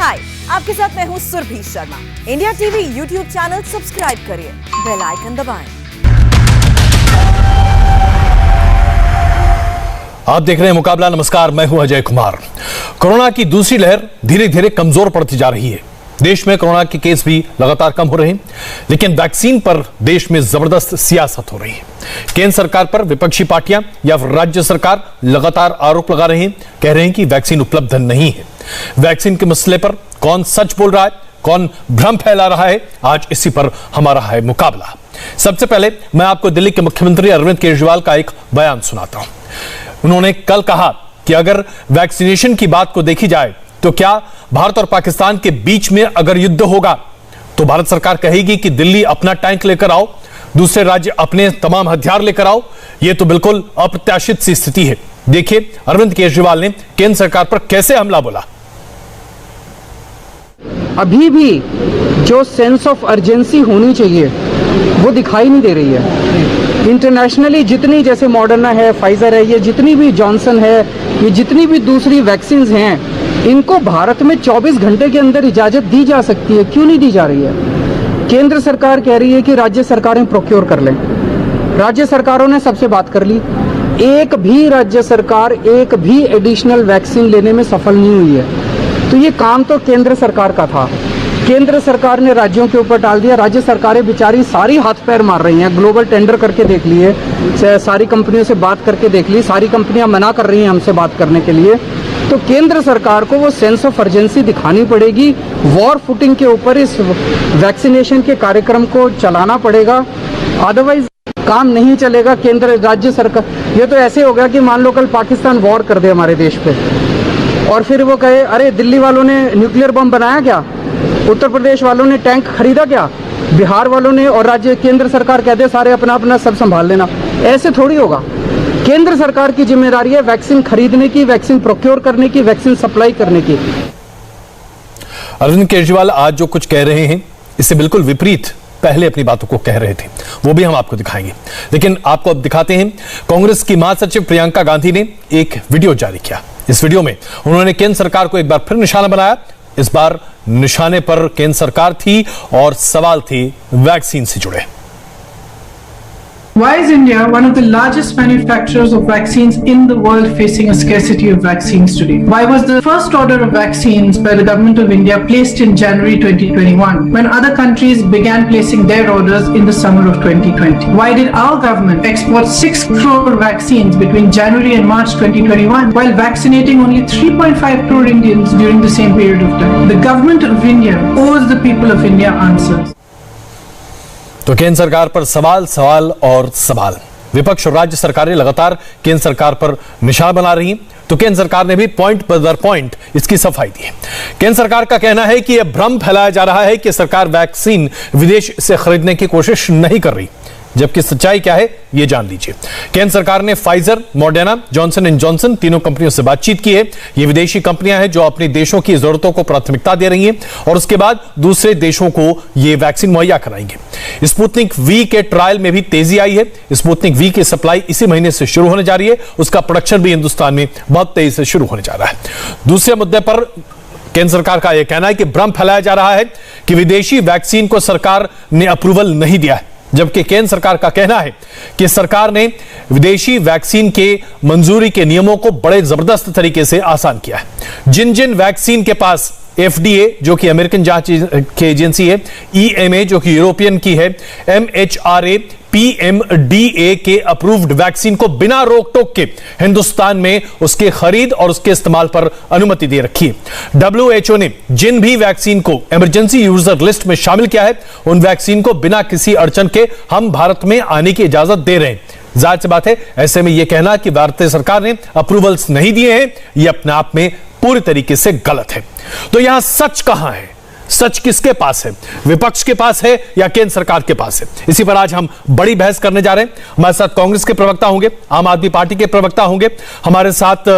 हाय, आपके साथ मैं हूँ Surabhi Sharma. India TV YouTube channel subscribe करिए, बेल आइकन दबाएं। आप देख रहे हैं मुकाबला। नमस्कार, मैं हूं अजय कुमार। कोरोना की दूसरी लहर धीरे धीरे कमजोर पड़ती जा रही है। देश में कोरोना के केस भी लगातार कम हो रहे हैं, लेकिन वैक्सीन पर देश में जबरदस्त सियासत हो रही है। केंद्र सरकार पर विपक्षी पार्टियां या राज्य सरकार लगातार आरोप लगा रहे हैं, कह रहे हैं कि वैक्सीन उपलब्ध नहीं है। वैक्सीन के मसले पर कौन सच बोल रहा है, कौन भ्रम फैला रहा है, आज इसी पर हमारा है मुकाबला। सबसे पहले मैं आपको दिल्ली के मुख्यमंत्री अरविंद केजरीवाल का एक बयान सुनाता हूं। उन्होंने कल कहा कि अगर वैक्सीनेशन की बात को देखी जाए तो क्या भारत और पाकिस्तान के बीच में अगर युद्ध होगा तो भारत सरकार कहेगी कि दिल्ली अपना टैंक लेकर आओ, दूसरे राज्य अपने तमाम हथियार लेकर आओ। यह तो बिल्कुल अप्रत्याशित सी स्थिति है। देखिए अरविंद केजरीवाल ने केंद्र सरकार पर कैसे हमला बोला। अभी भी जो सेंस ऑफ अर्जेंसी होनी चाहिए वो दिखाई नहीं दे रही है। इंटरनेशनली जितनी जैसे मॉडर्ना है, फाइजर है, ये जितनी भी जॉनसन है, ये जितनी भी दूसरी वैक्सीन्स हैं, इनको भारत में 24 घंटे के अंदर इजाज़त दी जा सकती है। क्यों नहीं दी जा रही है? केंद्र सरकार कह रही है कि राज्य सरकारें प्रोक्योर कर लें। राज्य सरकारों ने सबसे बात कर ली, एक भी राज्य सरकार एक भी एडिशनल वैक्सीन लेने में सफल नहीं हुई है। तो ये काम तो केंद्र सरकार का था। केंद्र सरकार ने राज्यों के ऊपर डाल दिया। राज्य सरकारें बेचारी सारी हाथ पैर मार रही हैं। ग्लोबल टेंडर करके देख लिए, सारी कंपनियों से बात करके देख ली, सारी कंपनियां मना कर रही हैं हमसे बात करने के लिए। तो केंद्र सरकार को वो सेंस ऑफ अर्जेंसी दिखानी पड़ेगी। वॉर फुटिंग के ऊपर इस वैक्सीनेशन के कार्यक्रम को चलाना पड़ेगा, अदरवाइज काम नहीं चलेगा। केंद्र राज्य सरकार, ये तो ऐसे होगा कि मान लो कल पाकिस्तान वॉर कर दे हमारे देश पे और फिर वो कहे अरे दिल्ली वालों ने न्यूक्लियर बम बनाया क्या, उत्तर प्रदेश वालों ने टैंक खरीदा क्या, बिहार वालों ने, और राज्य केंद्र सरकार कहते सारे अपना अपना सब संभाल लेना। ऐसे थोड़ी होगा। केंद्र सरकार की जिम्मेदारी है वैक्सीन खरीदने की, वैक्सीन प्रोक्योर करने की, वैक्सीन सप्लाई करने की। अरविंद केजरीवाल आज जो कुछ कह रहे हैं इससे बिल्कुल विपरीत पहले अपनी बातों को कह रहे थे, वो भी हम आपको दिखाएंगे। लेकिन आपको अब दिखाते हैं, कांग्रेस की महासचिव प्रियंका गांधी ने एक वीडियो जारी किया। इस वीडियो में उन्होंने केंद्र सरकार को एक बार फिर निशाना बनाया। इस बार निशाने पर केंद्र सरकार थी और सवाल थे वैक्सीन से जुड़े। Why is India one of the largest manufacturers of vaccines in the world facing a scarcity of vaccines today? Why was the first order of vaccines by the government of India placed in January 2021 when other countries began placing their orders in the summer of 2020? Why did our government export 6 crore vaccines between January and March 2021 while vaccinating only 3.5 crore Indians during the same period of time? The government of India owes the people of India answers. तो केंद्र सरकार पर सवाल, सवाल और सवाल। विपक्ष और राज्य सरकारें लगातार केंद्र सरकार पर निशाना बना रही हैं, तो केंद्र सरकार ने भी पॉइंट पर पॉइंट इसकी सफाई दी है। केंद्र सरकार का कहना है कि यह भ्रम फैलाया जा रहा है कि सरकार वैक्सीन विदेश से खरीदने की कोशिश नहीं कर रही, जबकि सच्चाई क्या है यह जान लीजिए। केंद्र सरकार ने Pfizer, Moderna, Johnson and Johnson तीनों कंपनियों से बातचीत की है। ये विदेशी कंपनियां हैं जो अपने देशों की जरूरतों को प्राथमिकता दे रही हैं और उसके बाद दूसरे देशों को ये वैक्सीन मुहैया कराएंगे। स्पुतनिक वी के ट्रायल में भी तेजी आई है। स्पुतनिक वी की सप्लाई इसी महीने से शुरू होने जा रही है। उसका प्रोडक्शन भी हिंदुस्तान में बहुत तेजी से शुरू होने जा रहा है। दूसरे मुद्दे पर केंद्र सरकार का यह कहना है कि भ्रम फैलाया जा रहा है कि विदेशी वैक्सीन को सरकार ने अप्रूवल नहीं दिया है, जबकि केंद्र सरकार का कहना है कि सरकार ने विदेशी वैक्सीन के मंजूरी के नियमों को बड़े जबरदस्त तरीके से आसान किया है। जिन जिन वैक्सीन के पास FDA जो कि अमेरिकन जांच की एजेंसी है, EMA जो कि यूरोपियन की है, MHRA, PMDA के अप्रूव्ड वैक्सीन को बिना रोक टोक के हिंदुस्तान में उसके खरीद और उसके इस्तेमाल पर अनुमति दे रखी है। WHO ने जिन भी वैक्सीन को इमरजेंसी यूजर लिस्ट में शामिल किया है, उन वैक्सीन को बिना किसी अड़चन के हम भारत में आने की इजाजत दे रहे हैं। जाहिर सी बात है, ऐसे में यह कहना कि भारतीय सरकार ने अप्रूवल्स नहीं दिए हैं, यह अपने आप में पूरी तरीके से गलत है। तो यहां सच कहां है? सच किसके पास है? विपक्ष के पास है या केंद्र सरकार के पास है? इसी पर आज हम बड़ी बहस करने जा रहे हैं। हमारे साथ कांग्रेस के प्रवक्ता होंगे, आम आदमी पार्टी के प्रवक्ता होंगे, हमारे साथ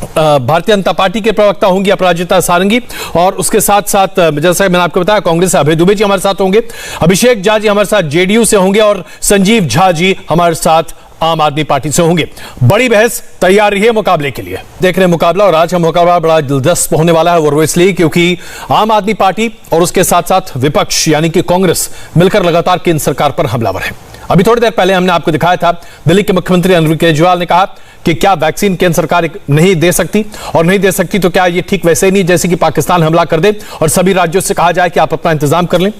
भारतीय जनता पार्टी के प्रवक्ता होंगी अपराजिता सारंगी, और उसके साथ साथ जैसा मैंने आपको बताया कांग्रेस से अभय दुबे जी हमारे साथ होंगे, अभिषेक झा जी हमारे साथ जेडीयू से होंगे और संजीव झा जी हमारे साथ आम आदमी पार्टी से होंगे। बड़ी बहस तैयार रही है मुकाबले के लिए। देख रहे हैं मुकाबला, और आज का मुकाबला बड़ा दिलचस्प होने वाला है। वो इसलिए क्योंकि आम आदमी पार्टी और उसके साथ साथ विपक्ष यानी कि कांग्रेस मिलकर लगातार केंद्र सरकार पर हमलावर है। अभी थोड़ी देर पहले हमने आपको दिखाया था, दिल्ली के मुख्यमंत्री अरविंद केजरीवाल ने कहा कि क्या वैक्सीन केंद्र सरकार नहीं दे सकती, और नहीं दे सकती तो क्या ये ठीक वैसे ही नहीं जैसे कि पाकिस्तान हमला कर दे और सभी राज्यों से कहा जाए कि आप अपना इंतजाम कर लें।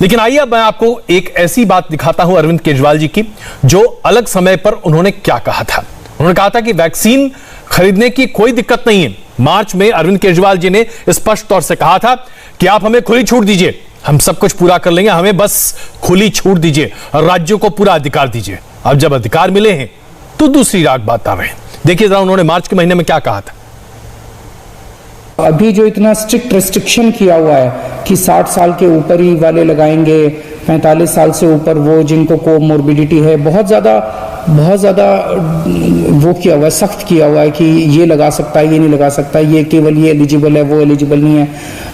लेकिन आइए अब मैं आपको एक ऐसी बात दिखाता हूं अरविंद केजरीवाल जी की, जो अलग समय पर उन्होंने क्या कहा था। उन्होंने कहा था कि वैक्सीन खरीदने की कोई दिक्कत नहीं है। मार्च में अरविंद केजरीवाल जी ने स्पष्ट तौर से कहा था कि आप हमें खुली छूट दीजिए, हम सब कुछ पूरा कर लेंगे, हमें बस खुली छूट दीजिए और राज्यों को पूरा अधिकार दीजिए। अब जब अधिकार मिले हैं तो दूसरी बात आ रहे हैं। देखिए जरा उन्होंने मार्च के महीने में क्या कहा था। अभी जो इतना स्ट्रिक्ट रेस्ट्रिक्शन किया हुआ है कि 60 साल के ऊपर ही वाले लगाएंगे, 45 साल से ऊपर वो जिनको कोमोर्बिडिटी है, बहुत ज्यादा वो किया हुआ है, सख्त किया हुआ है कि ये लगा सकता है, ये नहीं लगा सकता, ये केवल ये एलिजिबल है, वो एलिजिबल नहीं है।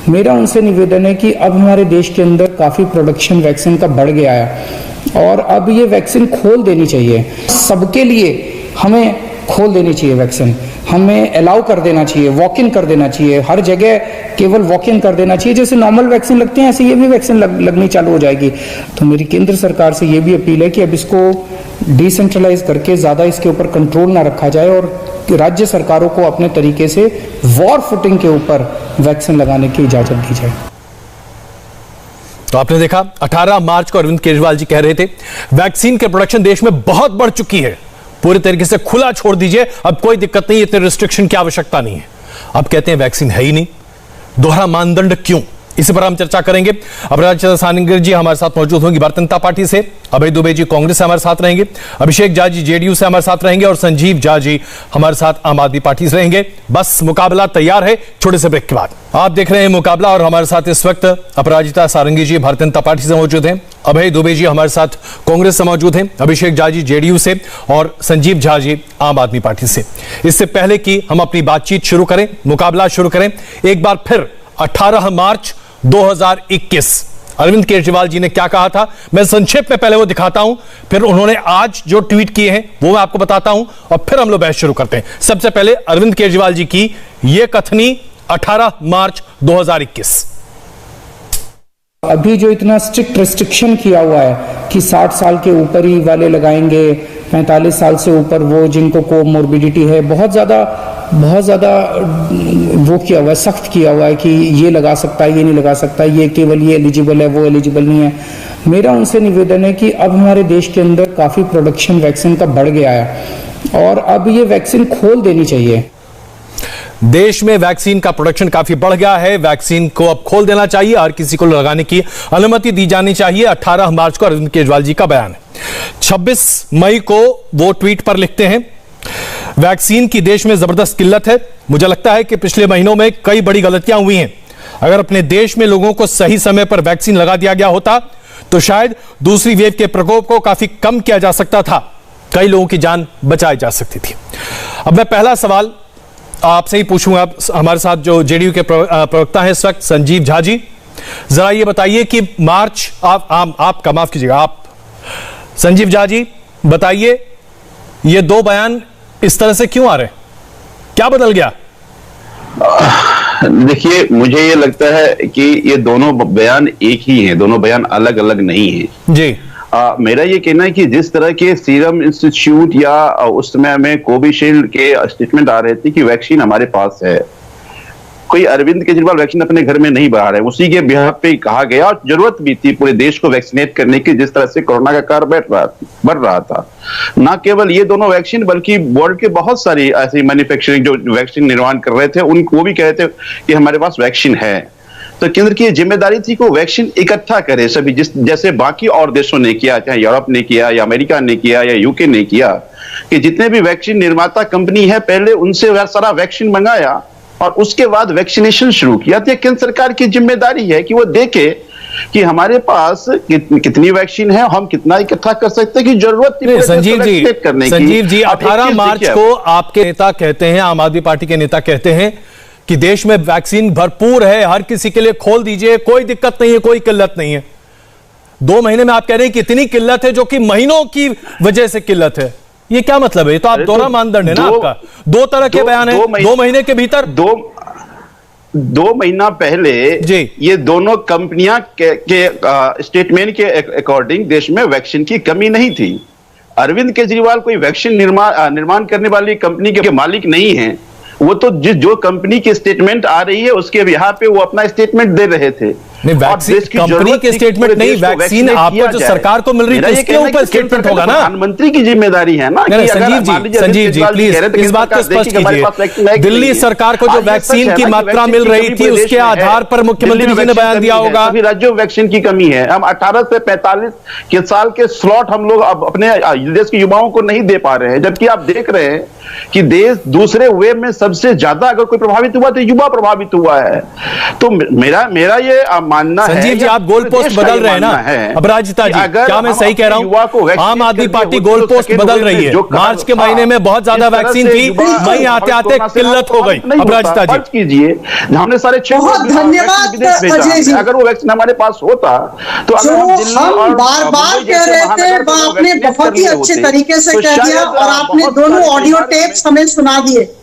मेरा उनसे निवेदन है कि अब हमारे देश के अंदर काफी प्रोडक्शन वैक्सीन का बढ़ गया है और अब ये वैक्सीन खोल देनी चाहिए सबके लिए। हमें खोल देनी चाहिए वैक्सीन, हमें अलाउ कर देना चाहिए, वॉक इन कर देना चाहिए, हर जगह केवल वॉक इन कर देना चाहिए। जैसे नॉर्मल वैक्सीन लगती है ऐसे ये भी वैक्सीन लगनी चालू हो जाएगी। तो मेरी केंद्र सरकार से ये भी अपील है कि अब इसको डिसेंट्रलाइज करके ज्यादा इसके ऊपर कंट्रोल ना रखा जाए और राज्य सरकारों को अपने तरीके से वॉर फुटिंग के ऊपर वैक्सीन लगाने की इजाजत दी जाए। तो आपने देखा 18 मार्च को अरविंद केजरीवाल जी कह रहे थे वैक्सीन के प्रोडक्शन देश में बहुत बढ़ चुकी है, पूरे तरीके से खुला छोड़ दीजिए, अब कोई दिक्कत नहीं, इतने रिस्ट्रिक्शन की आवश्यकता नहीं है। अब कहते हैं वैक्सीन है ही नहीं, दोहरा मानदंड क्यों? इसी पर हम चर्चा करेंगे। अपराज सारंगी जी हमारे साथ मौजूद होंगी भारतीय जनता पार्टी से, अभय दुबे जी कांग्रेस से हमारे साथ रहेंगे, अभिषेक झा जी जेडीयू से हमारे साथ रहेंगे और संजीव झा जी हमारे साथ आम आदमी पार्टी से रहेंगे। बस मुकाबला तैयार है छोटे से ब्रेक के बाद। आप देख रहे हैं मुकाबला और हमारे साथ इस वक्त अपराजिता सारंगी जी भारतीय जनता पार्टी से मौजूद हैं, अभय दुबे जी हमारे साथ कांग्रेस से मौजूद हैं, अभिषेक झा जी जेडीयू से और संजीव झा जी आम आदमी पार्टी से। इससे पहले कि हम अपनी बातचीत शुरू करें, मुकाबला शुरू करें, एक बार फिर 18 मार्च 2021 अरविंद केजरीवाल जी ने क्या कहा था, मैं संक्षेप में पहले वो दिखाता हूं, फिर उन्होंने आज जो ट्वीट किए हैं वो मैं आपको बताता हूं और फिर हम लोग बहस शुरू करते हैं। सबसे पहले अरविंद केजरीवाल जी की यह कथनी 18 मार्च 2021। अभी जो इतना स्ट्रिक्ट रेस्ट्रिक्शन किया हुआ है कि 60 साल के ऊपर ही वाले लगाएंगे, 45 साल से ऊपर वो जिनको कोमोर्बिडिटी है, बहुत ज्यादा वो किया हुआ है, सख्त किया हुआ है कि ये लगा सकता है, ये नहीं लगा सकता, ये केवल ये एलिजिबल है, वो एलिजिबल नहीं है। मेरा उनसे निवेदन है कि अब हमारे देश के अंदर काफी प्रोडक्शन वैक्सीन का बढ़ गया है और अब ये वैक्सीन खोल देनी चाहिए। देश में वैक्सीन का प्रोडक्शन काफी बढ़ गया है, वैक्सीन को अब खोल देना चाहिए और किसी को लगाने की अनुमति दी जानी चाहिए। 18 मार्च को अरविंद केजरीवाल जी का बयान है। 26 मई को वो ट्वीट पर लिखते हैं, वैक्सीन की देश में जबरदस्त किल्लत है, मुझे लगता है कि पिछले महीनों में कई बड़ी गलतियां हुई हैं। अगर अपने देश में लोगों को सही समय पर वैक्सीन लगा दिया गया होता तो शायद दूसरी वेव के प्रकोप को काफी कम किया जा सकता था, कई लोगों की जान बचाई जा सकती थी। अब मैं पहला सवाल आपसे ही पूछूंगा, हमारे साथ जो जेडीयू के प्रवक्ता हैं इस वक्त संजीव झा जी, जरा ये बताइए कि मार्च आपका माफ कीजिएगा, आप संजीव झा जी बताइए ये दो बयान इस तरह से क्यों आ रहे हैं, क्या बदल गया? देखिए मुझे ये लगता है कि ये दोनों बयान एक ही हैं, दोनों बयान अलग अलग नहीं हैं जी। मेरा ये कहना है कि जिस तरह के सीरम इंस्टीट्यूट या उस समय में कोविशील्ड के स्टेटमेंट आ रहे थे कि वैक्सीन हमारे पास है, कोई अरविंद केजरीवाल वैक्सीन अपने घर में नहीं बना रहे, उसी के बिहार पे कहा गया और जरूरत भी थी पूरे देश को वैक्सीनेट करने की, जिस तरह से कोरोना का कार बढ़ रहा था। ना केवल ये दोनों वैक्सीन बल्कि वर्ल्ड के बहुत सारी ऐसी मैन्युफैक्चरिंग जो वैक्सीन निर्माण कर रहे थे उनको भी कह रहे थे कि हमारे पास वैक्सीन है। तो केंद्र की जिम्मेदारी थी कि वैक्सीन इकट्ठा करे सभी, जैसे बाकी और देशों ने किया, चाहे यूरोप ने किया या अमेरिका ने किया या यूके ने किया, कि जितने भी वैक्सीन निर्माता कंपनी है पहले उनसे सारा वैक्सीन मंगाया और उसके बाद वैक्सीनेशन शुरू किया। तो केंद्र सरकार की जिम्मेदारी है कि वो देखे कि हमारे पास कितनी वैक्सीन है, हम कितना इकट्ठा कर सकते हैं कि जरूरत संजीव जी 18 मार्च को आपके नेता कहते हैं, आम आदमी पार्टी के नेता कहते हैं कि देश में वैक्सीन भरपूर है, हर किसी के लिए खोल दीजिए, कोई दिक्कत नहीं है, कोई किल्लत नहीं है। 2 महीने में आप कह रहे हैं कि इतनी किल्लत है जो कि महीनों की वजह से किल्लत है। ये क्या मतलब है? ये तो आप दोहरा मानदंड है ना आपका। दो तरह के बयान है 2 महीने के भीतर। 2 महीना पहले जी ये दोनों कंपनियां के स्टेटमेंट के अकॉर्डिंग देश में वैक्सीन की कमी नहीं थी। अरविंद केजरीवाल कोई वैक्सीन निर्माण करने वाली कंपनी के मालिक नहीं है। वो तो जो कंपनी की स्टेटमेंट आ रही है उसके बिहार पे वो अपना स्टेटमेंट दे रहे थे। नहीं, वैक्सीन कंपनी के स्टेटमेंट नहीं, वैक्सीन आपको जो सरकार को मिल रही है उसके ऊपर स्टेटमेंट होगा ना। प्रधानमंत्री की जिम्मेदारी है ना। संजीव जी प्लीज इस बात को स्पष्ट कीजिए। दिल्ली सरकार को जो वैक्सीन की मात्रा मिल रही थी उसके आधार पर मुख्यमंत्री जी ने बयान दिया होगा। सभी राज्यों में वैक्सीन की कमी है। हम 18 से 45 के साल के स्लॉट हम लोग अब अपने देश के युवाओं को नहीं दे पा रहे हैं, जबकि आप देख रहे हैं कि देश दूसरे वेव में सबसे ज्यादा अगर कोई प्रभावित हुआ तो युवा प्रभावित हुआ है। तो मेरा ये मानना है। संजीव जी आप गोल पोस्ट बदल रहे हैं ना अपराजिता जी, क्या मैं सही कह रहा हूं? आम आदमी पार्टी गोल पोस्ट बदल रही है। मार्च के महीने में बहुत ज्यादा वैक्सीन थी, मई आते आते किल्लत हो गई। अपराजिता जी कीजिए, हमने सारे बहुत धन्यवाद अजय जी। अगर वो वैक्सीन हमारे पास होता तो हम बार बार कह रहे थे आपने बहुत ही अच्छे तरीके से कह दिया और आपने दोनों ऑडियो टेप्स हमें सुना दिए।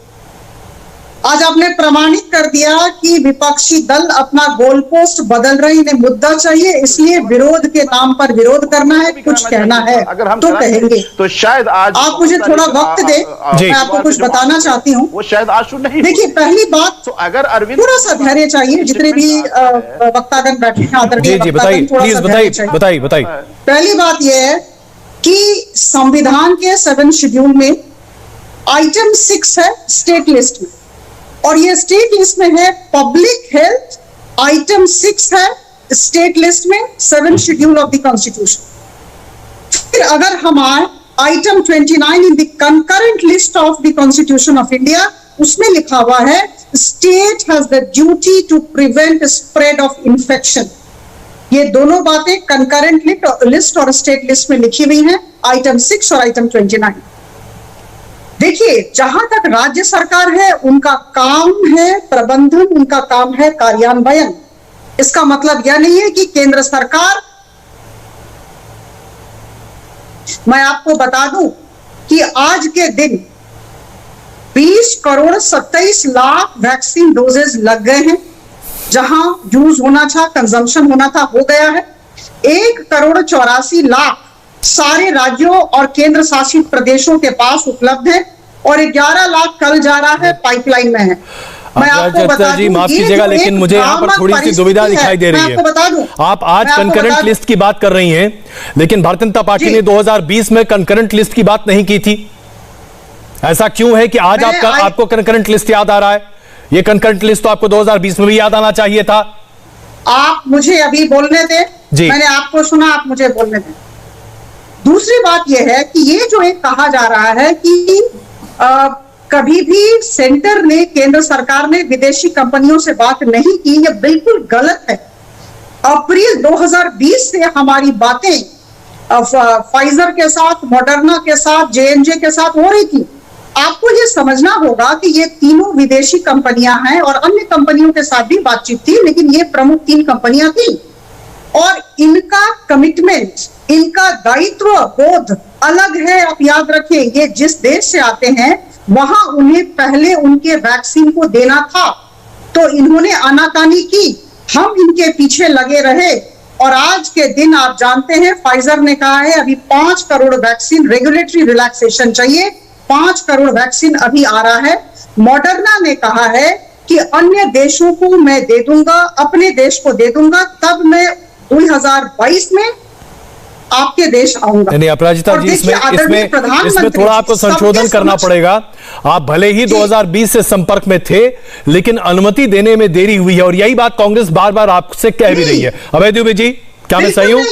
आज आपने प्रमाणित कर दिया कि विपक्षी दल अपना गोल पोस्ट बदल रही, इन्हें मुद्दा चाहिए इसलिए विरोध के नाम पर विरोध करना है, कुछ कहना है अगर हम तो कहेंगे। तो शायद आज आप मुझे थोड़ा वक्त दे, मैं आपको कुछ बताना चाहती हूँ। वो शायद आज नहीं। देखिए पहली बात तो अगर अरविंद थोड़ा सा धैर्य चाहिए, जितने भी वक्तागण बैठे हैं आदरणीय बताइए। पहली बात यह है कि संविधान के 7 शेड्यूल में आइटम 6 है स्टेट लिस्ट में, और ये स्टेट लिस्ट में है पब्लिक हेल्थ। आइटम 6 है स्टेट लिस्ट में 7 शेड्यूल ऑफ द कॉन्स्टिट्यूशन। फिर अगर हम आए item 29 in the concurrent list of the constitution of India, उसमें लिखा हुआ है state has the duty to prevent spread of infection. ये दोनों बातें कंकरेंट लिस्ट और स्टेट लिस्ट में लिखी हुई हैं, आइटम 6 और आइटम 29। देखिए जहां तक राज्य सरकार है उनका काम है प्रबंधन, उनका काम है कार्यान्वयन। इसका मतलब यह नहीं है कि केंद्र सरकार, मैं आपको बता दूं कि आज के दिन 20 करोड़ 27 लाख वैक्सीन डोजेज लग गए हैं। जहां यूज होना था, कंजम्पशन होना था, हो गया है। 1 करोड़ 84 लाख सारे राज्यों और केंद्र शासित प्रदेशों के पास उपलब्ध है और 11 लाख कल जा रहा है, पाइपलाइन में है। मैं आपको बता दूं, माफ कीजिएगा लेकिन मुझे यहाँ पर थोड़ी सी दुविधा दिखाई दे रही है। बता दूं, आप आज कंकरेंट लिस्ट की बात कर रही हैं, लेकिन भारतीय जनता पार्टी ने 2020 में कंकरेंट लिस्ट की बात नहीं की थी। ऐसा क्यों है कि आज आपको कंकरेंट लिस्ट याद आ रहा है? ये कंकरेंट लिस्ट तो आपको 2020 में भी याद आना चाहिए था। आप मुझे अभी बोलने दें, मैंने आपको सुना, आप मुझे बोलने दें। दूसरी बात यह है कि ये जो एक कहा जा रहा है कि कभी भी सेंटर ने, केंद्र सरकार ने विदेशी कंपनियों से बात नहीं की, यह बिल्कुल गलत है। अप्रैल 2020 से हमारी बातें फाइजर के साथ, मॉडर्ना के साथ, J&J के साथ हो रही थी। आपको ये समझना होगा कि ये तीनों विदेशी कंपनियां हैं और अन्य कंपनियों के साथ भी बातचीत थी, लेकिन ये प्रमुख 3 कंपनियां थी और इनका कमिटमेंट, इनका दायित्व बोध अलग है। आप याद रखें, ये जिस देश से आते हैं वहां उन्हें पहले उनके वैक्सीन को देना था, तो इन्होंने आनाकानी की, हम इनके पीछे लगे रहे और आज के दिन आप जानते हैं फाइजर ने कहा है अभी 5 करोड़ वैक्सीन, रेगुलेटरी रिलैक्सेशन चाहिए, 5 करोड़ वैक्सीन अभी आ रहा है। मॉडर्ना ने कहा है कि अन्य देशों को मैं दे दूंगा, अपने देश को दे दूंगा, तब मैं 2022 में आपके देश आऊंगा। नहीं अपराजिता जी, इसमें थोड़ा आपको संशोधन करना पड़ेगा। आप भले ही 2020 से संपर्क में थे, लेकिन अनुमति देने में देरी हुई है और यही बात कांग्रेस बार बार आपसे कह भी रही है। अभय दुबे जी, क्या मैं सही हूं?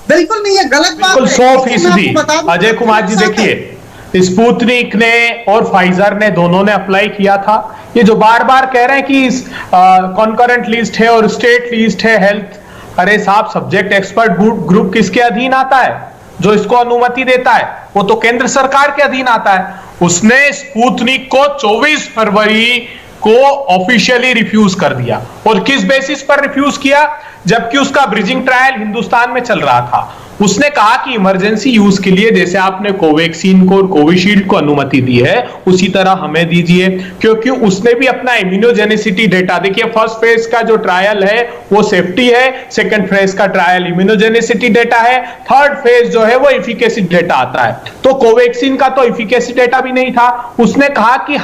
बिल्कुल नहीं, है गलत बात। 100% अजय कुमार जी, देखिए स्पुतनिक ने और फाइजर ने दोनों ने अप्लाई किया था। ये जो बार बार कह रहे हैं कि कॉन्करेंट लिस्ट है और स्टेट लिस्ट है हेल्थ, अरे साहब सब्जेक्ट एक्सपर्ट ग्रुप किसके अधीन आता है? जो इसको अनुमति देता है वो तो केंद्र सरकार के अधीन आता है। उसने स्पुतनिक को 24 फरवरी को ऑफिशियली रिफ्यूज कर दिया। और किस बेसिस पर रिफ्यूज किया? जबकि उसका ब्रिजिंग ट्रायल हिंदुस्तान में चल रहा था। उसने कहा कि इमरजेंसी यूज के लिए जैसे आपने कोवैक्सीन को और कोविशील्ड को अनुमति दी है उसी तरह हमें दीजिए, क्योंकि उसने भी अपना इम्यूनोजेनिसिटी डेटा, देखिए फर्स्ट फेज का जो ट्रायल है वो सेफ्टी है, सेकंड फेज का ट्रायल इम्यूनोजेनिसिटी डेटा है, थर्ड फेज जो है वो एफिकेसी डेटा आता है। तो कोवैक्सीन का तो एफिकेसी डेटा भी नहीं था। उसने कहा कि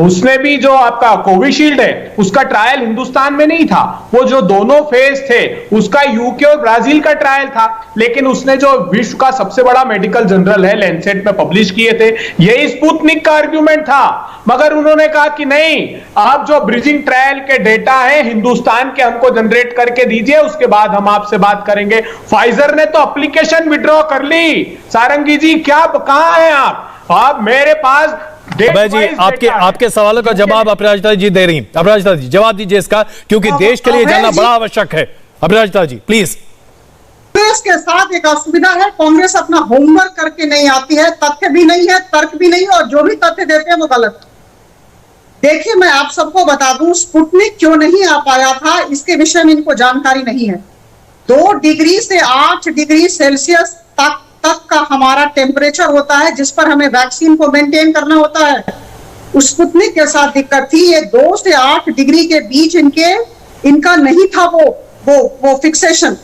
उसने भी जो आपका कोविशील्ड है उसका ट्रायल हिंदुस्तान में नहीं था, वो जो दोनों फेज थे उसका यूके और ब्राजील का ट्रायल था। लेकिन उसने जो विश्व का सबसे बड़ा मेडिकल जर्नल है लैंसेट में पब्लिश किए थे, यही स्पुतनिक का आर्गुमेंट था। मगर उन्होंने कहा कि नहीं, आप जो ब्रिजिंग ट्रायल के डेटा है हिंदुस्तान के हमको जनरेट करके दीजिए, उसके बाद हम आपसे बात करेंगे। फाइजर ने तो एप्लीकेशन विड्रॉ कर ली। सारंगी जी क्या कहां हैं आप मेरे पास अभय जी आपके सवालों का जवाब अपराजिता जी दे रही हैं। अपराजिता जी जवाब दीजिए इसका, क्योंकि देश के लिए जानना बड़ा आवश्यक है। अपराजिता जी प्लीज। कांग्रेस के साथ एक असुविधा है, कांग्रेस अपना होमवर्क करके नहीं आती है, तथ्य भी नहीं है, तर्क भी नहीं, और जो भी तथ्य देते हैं वो गलत। देखिए मैं आप सबको बता दूं, स्पुतनिक क्यों नहीं आ पाया था इसके विषय में इनको जानकारी नहीं है। 2 डिग्री से 8 डिग्री सेल्सियस तक का हमारा टेम्परेचर होता है जिस पर हमें वैक्सीन को मेंटेन करना होता है। उस स्पुतनिक के साथ दिक्कत थी, ये 2 से 8 डिग्री के बीच इनका नहीं था वो फिक्सेशन,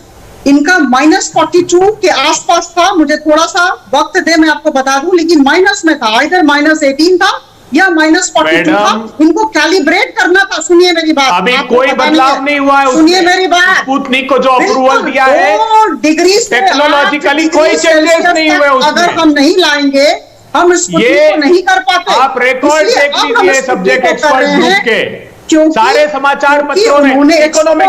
इनका -42 के आसपास था। मुझे थोड़ा सा वक्त दे, मैं आपको बता दूं, लेकिन माइनस में था, इधर -18 था या -42 था। इनको कैलिब्रेट करना था। सुनिए मेरी बात, अभी कोई बदलाव नहीं हुआ है। सुनिए मेरी बात, स्पुतनिक को जो अप्रूवल दिया है डिग्री टेक्नोलॉजिकली कोई चेंजेस नहीं हुए उसमें। अगर हम नहीं लाएंगे, हम स्पुतनिक को नहीं कर पाते। आप रिकॉर्ड देख लीजिए सब्जेक्ट एक्सपर्ट ग्रुप के, सारे समाचार पत्रों ने, इकोनॉमिक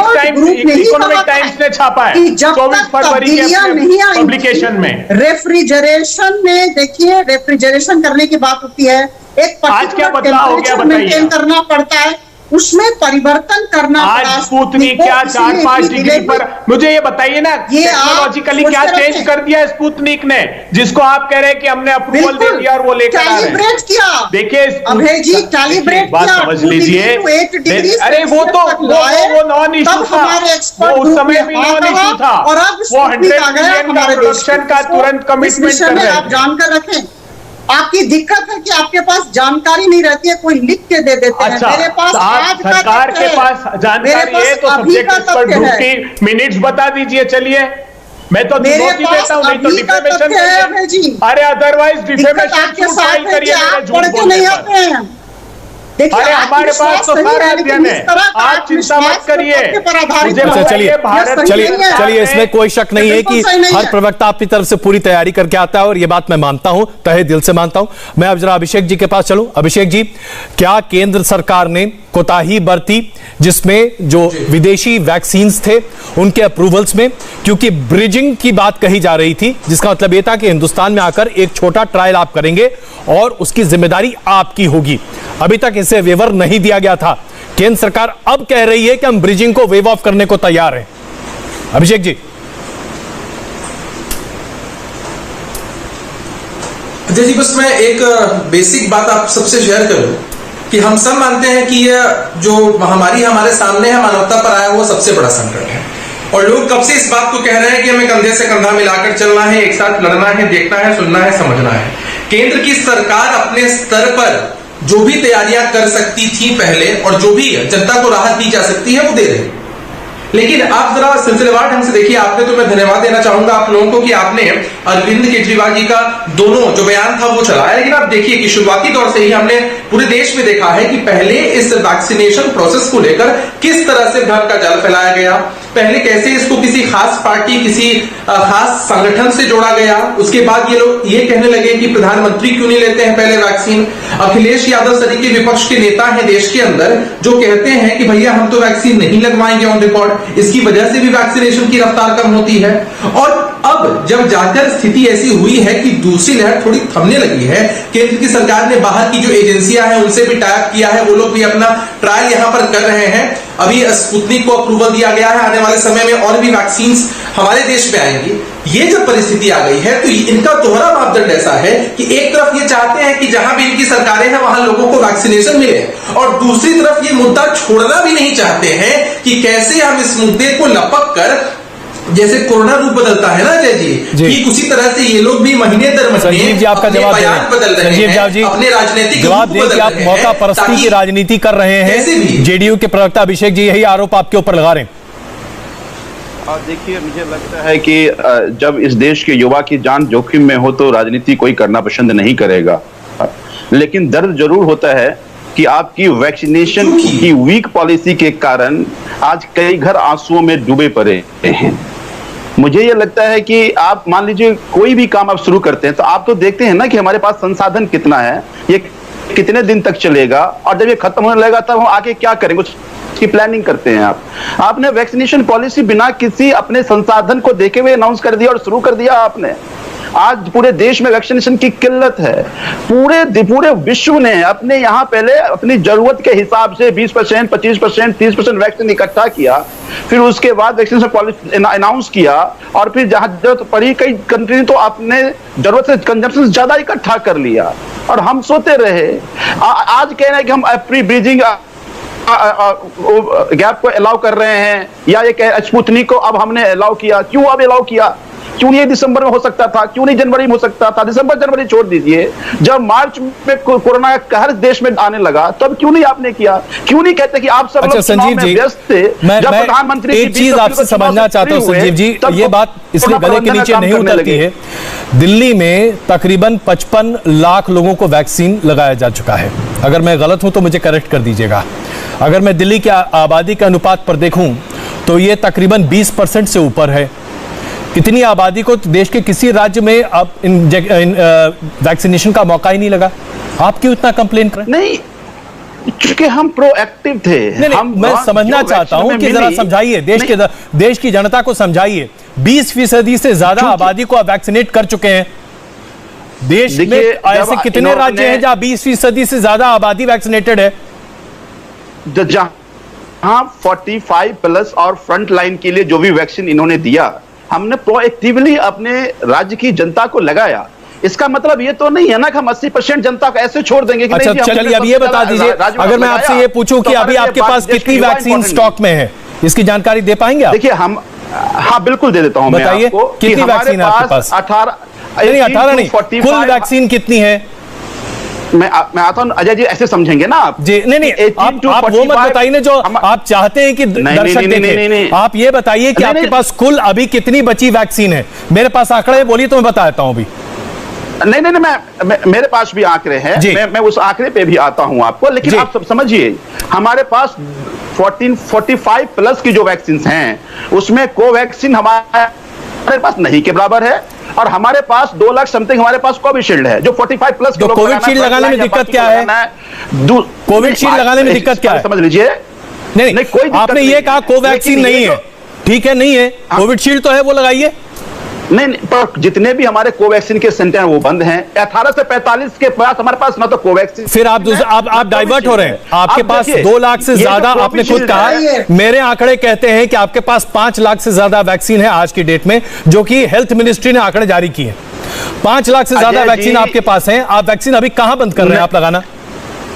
टाइम्स ने छापा है 24 फरवरी के पब्लिकेशन में। रेफ्रिजरेशन में देखिए, रेफ्रिजरेशन करने की बात होती है, एक आज क्या बदलाव हो गया मेंटेन करना पड़ता है, उसमें परिवर्तन करना आज स्पुतनिक क्या 4-5 डिग्री पर, मुझे ये बताइए ना टेक्नोलॉजिकली क्या चेंज कर दिया स्पुतनिक ने, जिसको आप कह रहे हैं कि हमने अप्रूवल दे दिया और वो लेकर आ रहे हैं। किया देखिए अभय जी, कैलिब्रेट बात समझ लीजिए। अरे वो नॉन इशू था, वो उस समय भी नॉन इशू था, और अब वो 100 मिलियन का प्रोडक्शन का तुरंत कमिटमेंट कर रहे हैं। आप जानकर रखें, आपकी दिक्कत है कि आपके पास जानकारी नहीं रहती है, कोई लिख के दे देते हैं। मेरे पास आज सरकार के पास जानकारी है तो सब्जेक्ट एक्सपर्ट ग्रुप की मिनट्स बता दीजिए। चलिए मैं तो चुनौती देता हूं, नहीं तो डिफेमेशन करिए। अरे अदरवाइज डिफेमेशन सूट फाइल करिए, झूठ बोलने पर। अरे हमारे पास तो सारा अध्ययन है, आप चिंता मत करिए। चलिए इसमें कोई शक नहीं है कि हर प्रवक्ता अपनी तरफ से पूरी तैयारी करके आता है, और ये बात मैं मानता हूं, तहे दिल से मानता हूं। मैं अब जरा अभिषेक जी के पास चलूं। अभिषेक जी, क्या केंद्र सरकार ने कोताही बरती जिसमें जो विदेशी वैक्सीन्स थे उनके अप्रूवल्स में, क्योंकि ब्रिजिंग की बात कही जा रही थी, जिसका मतलब यह था कि हिंदुस्तान में आकर एक छोटा ट्रायल आप करेंगे और उसकी जिम्मेदारी आपकी होगी। अभी तक इसे वेवर नहीं दिया गया था। केंद्र सरकार अब कह रही है कि हम ब्रिजिंग को वेव ऑफ करने को तैयार हैं। अभिषेक जी। अजय जी, बस मैं एक बेसिक बात आप सबसे शेयर करूं कि हम सब मानते हैं कि यह जो महामारी हमारे सामने है, मानवता पर आया, वो सबसे बड़ा संकट है। और लोग कब से इस बात को कह रहे हैं कि हमें कंधे से कंधा मिलाकर चलना है, एक साथ लड़ना है, देखना है, सुनना है, समझना है। केंद्र की सरकार अपने स्तर पर जो भी तैयारियां कर सकती थी पहले, और जो भी जनता को राहत दी जा सकती है, वो दे रही। लेकिन आप जरा सिलसिलेवार ढंग से देखिए। आपने तो मैं धन्यवाद देना चाहूंगा आप लोगों को कि आपने अरविंद केजरीवाल जी का दोनों जो बयान था वो चलाया। लेकिन आप देखिए कि शुरुआती दौर से ही हमने पूरे देश में देखा है कि पहले इस वैक्सीनेशन प्रोसेस को लेकर किस तरह से भ्रम का जाल फैलाया गया, पहले कैसे इसको किसी खास पार्टी, किसी खास संगठन से जोड़ा गया। उसके बाद ये लोग ये कहने लगे कि प्रधानमंत्री क्यों नहीं लेते हैं पहले वैक्सीन। अखिलेश यादव सदी के विपक्ष के नेता हैं देश के अंदर, जो कहते हैं कि भैया हम तो वैक्सीन नहीं लगवाएंगे ऑन रिकॉर्ड, इसकी वजह से भी वैक्सीनेशन की रफ्तार कम होती है। और अब जब जाकर स्थिति ऐसी हुई है कि दूसरी लहर थोड़ी थमने लगी है, केंद्र की सरकार ने बाहर की जो एजेंसियां हैं उनसे भी टाइप किया है, वो लोग भी अपना ट्रायल यहां पर कर रहे हैं। अभी स्पुतनिक को अप्रूवल दिया गया है, आने वाले समय में और भी वैक्सीन हमारे देश में आएंगी। ये जब परिस्थिति आ गई है तो इनका दोहरा मापदंड ऐसा है कि एक तरफ ये चाहते हैं कि जहां भी इनकी सरकारें हैं वहां लोगों को वैक्सीनेशन मिले, और दूसरी तरफ ये मुद्दा छोड़ना भी नहीं चाहते हैं कि कैसे हम इस मुद्दे को लपक कर जैसे कोरोना रूप बदलता है ना अजय जी, ठीक उसी तरह से ये लोग भी महीने दर महीने संजीव जी आपका जवाब बदल रहे हैं, जी अपने राजनीतिक जवाब दें कि आप मौका परस्ती की राजनीति कर रहे हैं। जेडीयू के प्रवक्ता अभिषेक जी यही आरोप आपके ऊपर लगा रहे हैं। देखिए, मुझे लगता है कि जब इस देश के युवा की जान जोखिम में हो तो राजनीति कोई करना पसंद नहीं करेगा, लेकिन दर्द जरूर होता है कि आपकी वैक्सीनेशन की वीक पॉलिसी के कारण आज कई घर आंसुओं में डूबे पड़े हैं। मुझे यह लगता है कि आप मान लीजिए कोई भी काम आप शुरू करते हैं तो आप तो देखते हैं ना कि हमारे पास संसाधन कितना है, ये कितने दिन तक चलेगा, और जब ये खत्म होने लगेगा तब हम आगे क्या करेंगे उसकी प्लानिंग करते हैं। आपने वैक्सीनेशन पॉलिसी बिना किसी अपने संसाधन को देखे हुए अनाउंस कर दिया और शुरू कर दिया आपने। आज पूरे देश में वैक्सीनेशन की किल्लत है। पूरे विश्व ने अपने यहाँ पहले अपनी जरूरत के हिसाब से 20%, 25%, 30% वैक्सीन इकट्ठा किया, फिर उसके बाद वैक्सीनेशन पॉलिसी अनाउंस किया, और फिर जहां जरूरत पड़ी कई कंट्री ने तो अपने जरूरत से कंजम्पशन ज्यादा इकट्ठा कर लिया और हम सोते रहे। आज कह रहे हैं कि हम प्री ब्रीजिंग गैप को अलाउ कर रहे हैं, या ये स्पुतनिक को अब हमने अलाउ किया। क्यों अब अलाउ किया? क्यों नहीं दिसंबर में हो सकता था? क्यों नहीं जनवरी में हो सकता था? दिसंबर जनवरी छोड़ दीजिए, जब मार्च में कोरोना कहर देश में आने लगा तब क्यों नहीं आपने किया? क्यों नहीं कहते कि आप सब लोग चुनाव में व्यस्त थे? मैं प्रधानमंत्री एक चीज आपसे समझना चाहता हूं संजीव जी, ये बात इसलिए गले के नीचे नहीं उतरती है। दिल्ली में तकरीबन 55 लाख लोगों को वैक्सीन लगाया जा चुका है। अगर मैं गलत हूं तो मुझे करेक्ट कर दीजिएगा। अगर मैं दिल्ली की आबादी के अनुपात पर देखूं तो ये तकरीबन 20% से ऊपर है। इतनी आबादी को देश के किसी राज्य में अब वैक्सीनेशन का मौका ही नहीं लगा। आप क्यों इतना कंप्लेन करें? नहीं, क्योंकि हम प्रोएक्टिव थे। मैं समझना चाहता हूं कि जरा समझाइए, देश की जनता को समझाइए। 20% से ज्यादा आबादी को आप वैक्सीनेट कर चुके हैं। देश में ऐसे कितने राज्य हैं जहां 20% से ज्यादा आबादी वैक्सीनेटेड है? जहां 45+ और फ्रंट लाइन के लिए जो भी वैक्सीन इन्होंने दिया, हमने प्रोएक्टिवली अपने राज्य की जनता को लगाया। इसका मतलब ये तो नहीं है ना कि हम 80% जनता को ऐसे छोड़ देंगे कि अच्छा, चलिए अब ये बता दीजिए, अगर मैं आपसे ये पूछूं कि अभी आपके पास कितनी वैक्सीन स्टॉक में है, इसकी जानकारी दे पाएंगे आप? देखिए हाँ बिल्कुल दे देता हूं। बताइए कितनी वैक्सीन है आपके पास? 18 नहीं, कुल वैक्सीन कितनी है? मैं आता हूं अजय जी, ऐसे समझेंगे ना आप जी। नहीं आप वो मत बताइए ना जो आप चाहते हैं कि दर्शक देखें। आप ये बताइए कि आपके पास कुल अभी कितनी बची वैक्सीन है? मेरे पास आंकड़े बोलिए तो मैं बताता हूं अभी। नहीं, मेरे पास भी आंकड़े हैं, मैं उस आंकड़े पे भी आता हूं आपको, लेकिन आप सब समझिए, हमारे पास 45+ की जो वैक्सीन हैं उसमें कोवैक्सीन हमारे पास नहीं के बराबर है, और हमारे पास 2 लाख समथिंग हमारे पास कोविशील्ड है जो 45+ तो कोविशील्ड लगाने में दिक्कत क्या है? कोविशील्ड लगाने में दिक्कत क्या है? समझ लीजिए। नहीं कोई आपने ये कहा कोवैक्सीन नहीं है, ठीक है, नहीं है, कोविशील्ड तो है, वो लगाइए। नहीं, पर जितने भी हमारे कोवैक्सीन के सेंटर हैं वो बंद हैं। 18 से 45 के पास हमारे पास ना तो कोवैक्सीन। फिर आप डाइवर्ट हो रहे हैं। आपके पास 2 लाख से ज्यादा, आपने खुद कहा, मेरे आंकड़े कहते हैं कि आपके पास 5 लाख से ज्यादा वैक्सीन है आज की डेट में, जो कि हेल्थ मिनिस्ट्री ने आंकड़े जारी किए। 5 लाख से ज्यादा वैक्सीन आपके पास है। आप वैक्सीन अभी कहां बंद कर रहे हैं आप लगाना?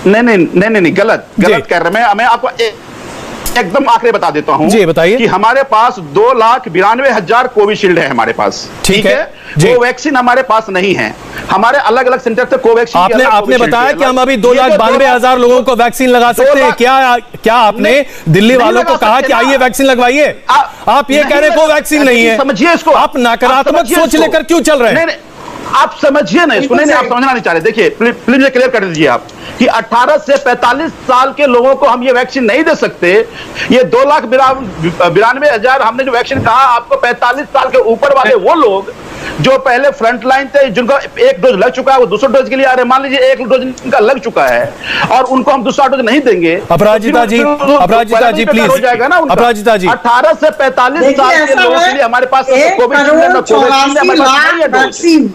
नहीं, गलत कर रहे हैं। मैं आपको एकदम आंकड़े बता देता हूं जी, बताइए कि हमारे पास 2,92,000 कोविशील्ड है हमारे पास, ठीक है। वो वैक्सीन हमारे पास नहीं है, हमारे अलग अलग सेंटर से कोवैक्सीन। आपने बताया कि हम अभी 2,92,000 लोगों को वैक्सीन लगा सकते हैं। क्या आपने दिल्ली वालों को कहा कि आइए वैक्सीन लगवाइए? आप ये कह रहे हैं कोवैक्सीन नहीं है। समझिए इसको, आप नकारात्मक सोच लेकर क्यों चल रहे हैं? आप समझिए ना इसको। नहीं, आप समझना नहीं चाह रहे। देखिए, प्लीज क्लियर कर दीजिए आप कि 18 से 45 साल के लोगों को हम ये वैक्सीन नहीं दे सकते। ये 2,92,000 हमने जो वैक्सीन कहा, आपको 45 साल के ऊपर वाले वो लोग जो पहले फ्रंट लाइन थे, जिनका 1 डोज लग चुका है, वो दूसरे डोज के लिए आ रहे हैं। मान लीजिए 1 डोज इनका लग चुका है और उनको हम दूसरा डोज नहीं देंगे। अपराजिता जी प्लीज, हो जाएगा ना। अपराजिता जी, 18 से 45 साल के लोगों के लिए हमारे पास वैक्सीन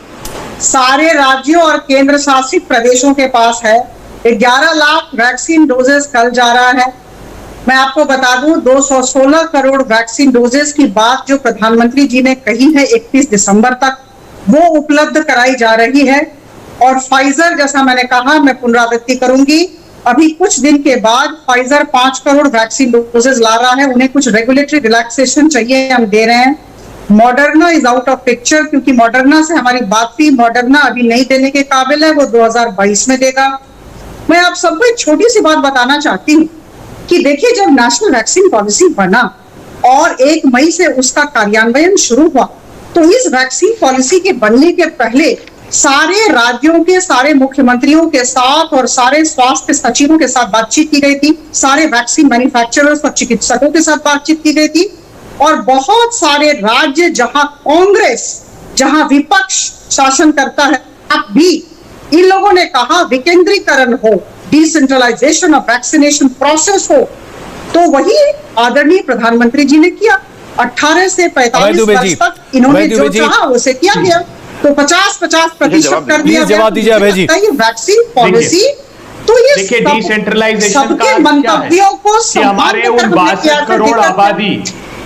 सारे राज्यों और केंद्र शासित प्रदेशों के पास है। 11 लाख वैक्सीन डोजेस कल जा रहा है। मैं आपको बता दूं, 216 करोड़ वैक्सीन डोजेस की बात जो प्रधानमंत्री जी ने कही है 31 दिसंबर तक, वो उपलब्ध कराई जा रही है। और फाइजर, जैसा मैंने कहा, मैं पुनरावृत्ति करूंगी, अभी कुछ दिन के बाद फाइजर 5 करोड़ वैक्सीन डोजेस ला रहा है। उन्हें कुछ रेगुलेटरी रिलैक्सेशन चाहिए, हम दे रहे हैं। Moderna is out of picture, क्योंकि मॉडर्ना से हमारी बात थी, मॉडर्ना अभी नहीं देने के काबिल है, वो 2022 में देगा। मैं आप सबको एक छोटी सी बात बताना चाहती हूँ कि देखिए, जब नेशनल वैक्सीन पॉलिसी बना और 1 मई से उसका कार्यान्वयन शुरू हुआ, तो इस वैक्सीन पॉलिसी के बनने के पहले सारे राज्यों के सारे मुख्यमंत्रियों के साथ और सारे स्वास्थ्य सचिवों के साथ बातचीत की गई थी, सारे वैक्सीन मैन्युफैक्चरर्स और चिकित्सकों के साथ बातचीत की गई थी, और बहुत सारे राज्य जहां कांग्रेस, जहां विपक्ष शासन करता है, अब भी इन लोगों ने कहा विकेंद्रीकरण हो, डिसेंट्रलाइजेशन ऑफ वैक्सीनेशन प्रोसेस हो, तो वही आदरणीय प्रधानमंत्री जी ने किया। 18 से 45 वर्ष तक इन्होंने जो चाहा उसे किया गया, तो 50-50% कर दिया गया। जवाब दीजिए अभय जी। ये वैक्सीन पॉलिसी, तो ये डिसेंट्रलाइजेशन सबके मंतव्यों को हमारे उन 62 करोड़ आबादी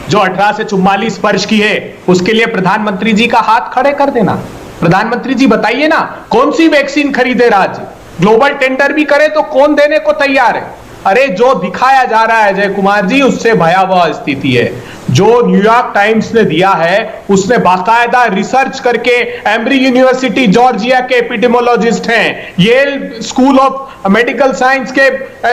जो 18 से 44 वर्ष की है, उसके लिए प्रधानमंत्री जी का हाथ खड़े कर देना। प्रधानमंत्री जी बताइए ना, कौन सी वैक्सीन खरीदे राज्य, ग्लोबल टेंडर भी करे तो कौन देने को तैयार है? अरे जो दिखाया जा रहा है अजय कुमार जी, उससे भयावह स्थिति है। जो न्यूयॉर्क टाइम्स ने दिया है, उसने बाकायदा रिसर्च करके, एम्ब्री यूनिवर्सिटी जॉर्जिया के एपिडेमियोलॉजिस्ट हैं, Yale school of medical science के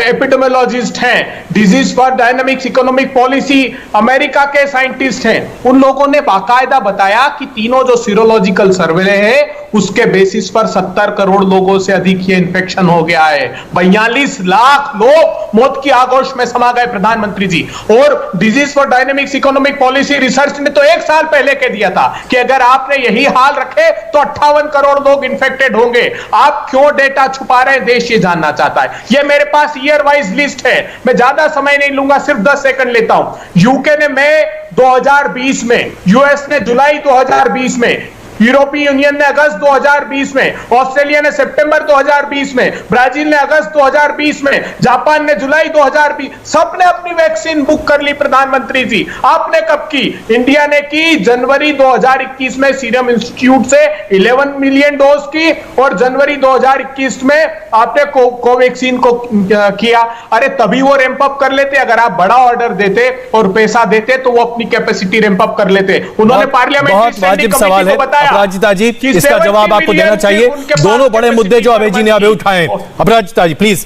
एपिडेमियोलॉजिस्ट हैं, disease for dynamics economic policy America के साइंटिस्ट हैं, उन लोगों ने बाकायदा बताया कि तीनों जो सीरोलॉजिकल सर्वे है, उसके बेसिस पर 70 करोड़ लोगों से अधिक ये इंफेक्शन हो गया है। 42 लाख लोग मौत की आगोश में समा गए प्रधानमंत्री जी। और disease for dynamics economic policy research ने तो 1 साल पहले कह दिया था कि अगर आपने यही हाल रखे तो 58 करोड़ लोग इंफेक्टेड होंगे। आप क्यों डेटा छुपा रहे हैं, देश ये जानना चाहता है। ये मेरे पास ईयर वाइज लिस्ट है, मैं ज्यादा समय नहीं लूंगा, सिर्फ 10 सेकंड लेता हूं। यूके ने मई 2020 में, यूएस ने जुलाई 2020 में, यूरोपीय यूनियन ने अगस्त 2020 में, ऑस्ट्रेलिया ने सितंबर 2020 में, ब्राजील ने अगस्त 2020 में, जापान ने जुलाई 2020, सबने अपनी वैक्सीन बुक कर ली। प्रधानमंत्री जी आपने कब की? इंडिया ने की जनवरी 2021 में, सीरम इंस्टीट्यूट से 11 मिलियन डोज की, और जनवरी 2021 में आपने कोवैक्सीन को किया। अरे तभी वो रैंप अप कर लेते, अगर आप बड़ा ऑर्डर देते और पैसा देते तो वो अपनी कैपेसिटी रैंप अप कर लेते। उन्होंने पार्लियामेंट स्टैंडिंग कमेटी को बताया। अपराजिता जी, इसका जवाब आपको देना चाहिए। दोनों बड़े मुद्दे जो अभय जी ने अभी उठाए, अपराजिता जी प्लीज।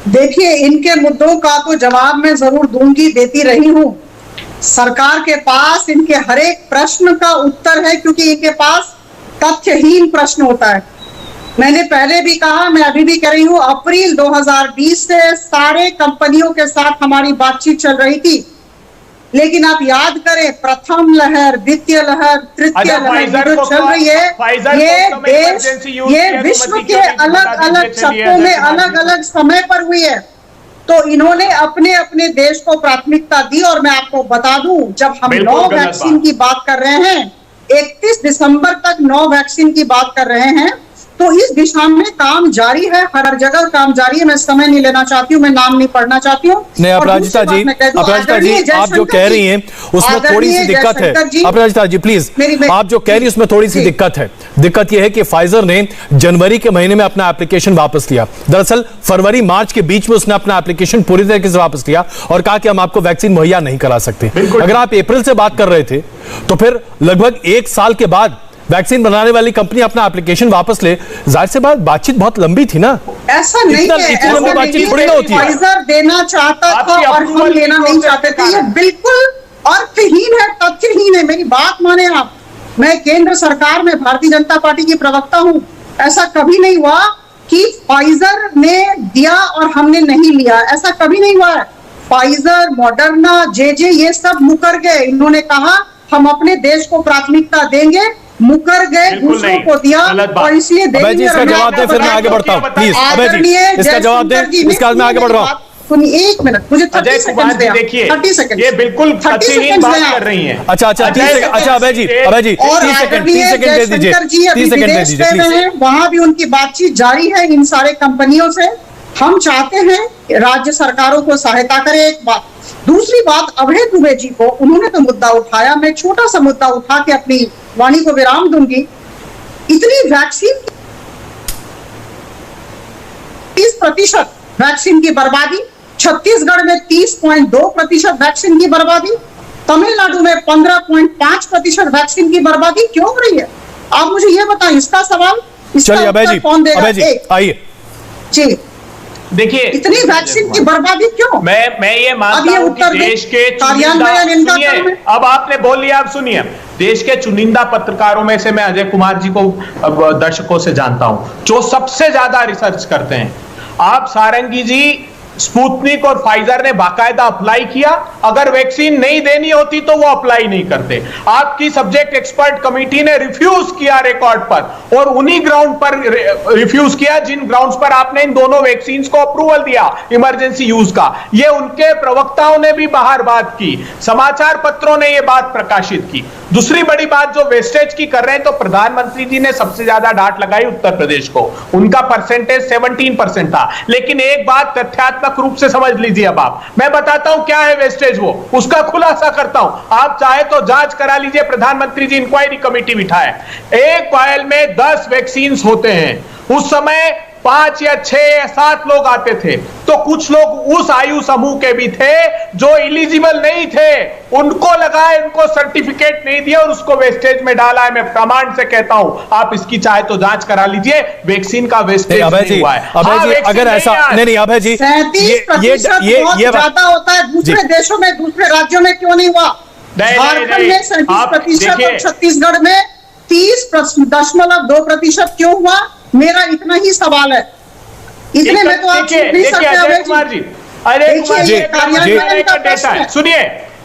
देखिए, इनके मुद्दों का तो जवाब मैं जरूर दूंगी, देती रही हूं। सरकार के पास इनके हर एक प्रश्न का उत्तर है, क्योंकि इनके पास तथ्यहीन प्रश्न होता है। मैंने पहले भी कहा, मैं अभी भी कह रही हूं, अप्रैल 2020 से सारे कंपनियों के साथ हमारी बातचीत चल रही थी, लेकिन आप याद करें, प्रथम लहर, द्वितीय लहर, तृतीय लहर जो चल रही है, ये देश, ये विश्व के अलग अलग शब्दों में अलग अलग समय पर हुई है। तो इन्होंने अपने अपने देश को प्राथमिकता दी। और मैं आपको बता दूं, जब हम 9 वैक्सीन की बात कर रहे हैं, 31 दिसंबर तक 9 वैक्सीन की बात कर रहे हैं, तो इस दिशा में काम जारी है, हर जगह काम जारी है। मैं समय नहीं लेना चाहती हूँ, मैं नाम नहीं पढ़ना चाहती हूँ। नहीं अपराजिता जी, अपराजिता जी आप जो कह रही हैं उसमें थोड़ी सी दिक्कत है। अपराजिता जी प्लीज, आप जो कह रही हैं उसमें थोड़ी सी दिक्कत है। दिक्कत यह है कि फाइजर ने जनवरी के महीने में अपना एप्लीकेशन वापस लिया। दरअसल फरवरी मार्च के बीच में उसने अपना एप्लीकेशन पूरी तरीके से वापस लिया और कहा कि हम आपको वैक्सीन मुहैया नहीं करा सकते। अगर आप अप्रैल से बात कर रहे थे तो फिर लगभग 1 साल के बाद वैक्सीन बनाने वाली कंपनी अपना एप्लीकेशन वापस ले, जाहिर सी बात बातचीत बहुत लंबी थी ना। ऐसा नहीं है, इतनी लंबी बातचीत थोड़ी ना होती है। फाइजर देना चाहता था और हम लेना नहीं चाहते थे, ये बिल्कुल अर्थहीन है, तथ्यहीन है। मेरी बात माने आप, मैं केंद्र सरकार में भारतीय जनता पार्टी की प्रवक्ता हूं। ऐसा कभी नहीं हुआ कि फाइजर ने दिया और हमने नहीं लिया, ऐसा कभी नहीं हुआ है। फाइजर, मॉडर्ना, जे ये सब मुकर गए। इन्होंने कहा हम अपने देश को प्राथमिकता देंगे, मुकर गए, दूसरों को दिया, और इसलिए इसका जवाब दें, फिर मैं आगे बढ़ता हूं प्लीज। अभय जी इसका जवाब दें, इसका मैं आगे बढ़ रहा हूं। सुनिए 1 मिनट, मुझे 30 सेकंड देखिए, 30 सेकंड, ये बिल्कुल 30 सेकंड बात कर रही हैं। अच्छा 30 सेकंड। अच्छा अभय जी 30 सेकंड दे दीजिए, 30 सेकंड दे दीजिए प्लीज। वहां भी उनकी बातचीत जारी है इन सारे कंपनियों से। हम चाहते हैं राज्य सरकारों को सहायता करें, एक बात। दूसरी बात, अभय दुबे जी को, उन्होंने तो मुद्दा उठाया, मैं छोटा सा मुद्दा उठा के अपनी वाणी को विराम दूंगी। इतनी वैक्सीन, 30% वैक्सीन की बर्बादी, छत्तीसगढ़ में 30.2% वैक्सीन की बर्बादी, तमिलनाडु में 15.5% वैक्सीन की बर्बादी क्यों हो रही है? आप मुझे ये बताएं, इसका सवाल, इसका उत्तर कौन देगा? आइए जी, देखिए, इतनी वैक्सीन की बर्बादी क्यों? मैं ये मानता हूं कि देश के अब आपने बोल लिया, अब सुनिए, देश के चुनिंदा पत्रकारों में से मैं अजय कुमार जी को दर्शकों से जानता हूं जो सबसे ज्यादा रिसर्च करते हैं। आप सारंगी जी, स्पुतनिक और फाइजर ने बाकायदा अप्लाई किया, अगर वैक्सीन नहीं देनी होती तो वो अप्लाई नहीं करते। आपकी सब्जेक्ट एक्सपर्ट कमेटी ने रिफ्यूज किया रिकॉर्ड पर, और उन्हीं ग्राउंड पर रिफ्यूज किया जिन ग्राउंड्स पर आपने इन दोनों वैक्सीन को अप्रूवल दिया इमरजेंसी यूज का। ये उनके प्रवक्ताओं ने भी बाहर बात की, समाचार पत्रों ने ये बात प्रकाशित की। दूसरी बड़ी बात जो वेस्टेज की कर रहे हैं, तो प्रधानमंत्री जी ने सबसे ज्यादा डांट लगाई उत्तर प्रदेश को, उनका परसेंटेज 17% था। लेकिन एक बात तथ्यात्मक रूप से समझ लीजिए, अब आप, मैं बताता हूं क्या है वेस्टेज, वो उसका खुलासा करता हूं। आप चाहे तो जांच करा लीजिए, प्रधानमंत्री जी इंक्वायरी कमेटी बिठाए। एक वायल में 10 वैक्सीन होते हैं, उस समय 5 या 6 या 7 लोग आते थे, तो कुछ लोग उस आयु समूह के भी थे जो एलिजिबल नहीं थे, उनको लगाए, उनको सर्टिफिकेट नहीं दिया और उसको वेस्टेज में डाला है। मैं प्रमाण से कहता हूं, आप इसकी चाहे तो जांच करा लीजिए, वैक्सीन का वेस्टेज नहीं हुआ है। अभय जी, अगर ऐसा नहीं, अभय जी, 37% बहुत ज्यादा होता है, दूसरे देशों में, दूसरे राज्यों में क्यों नहीं हुआ? झारखंड में 37% और छत्तीसगढ़ में 30.2% क्यों हुआ? मेरा इतना ही सवाल है, इतने में तो आप अजय कुमार जी, अजय कुमार जी, डेटा है, सुनिए,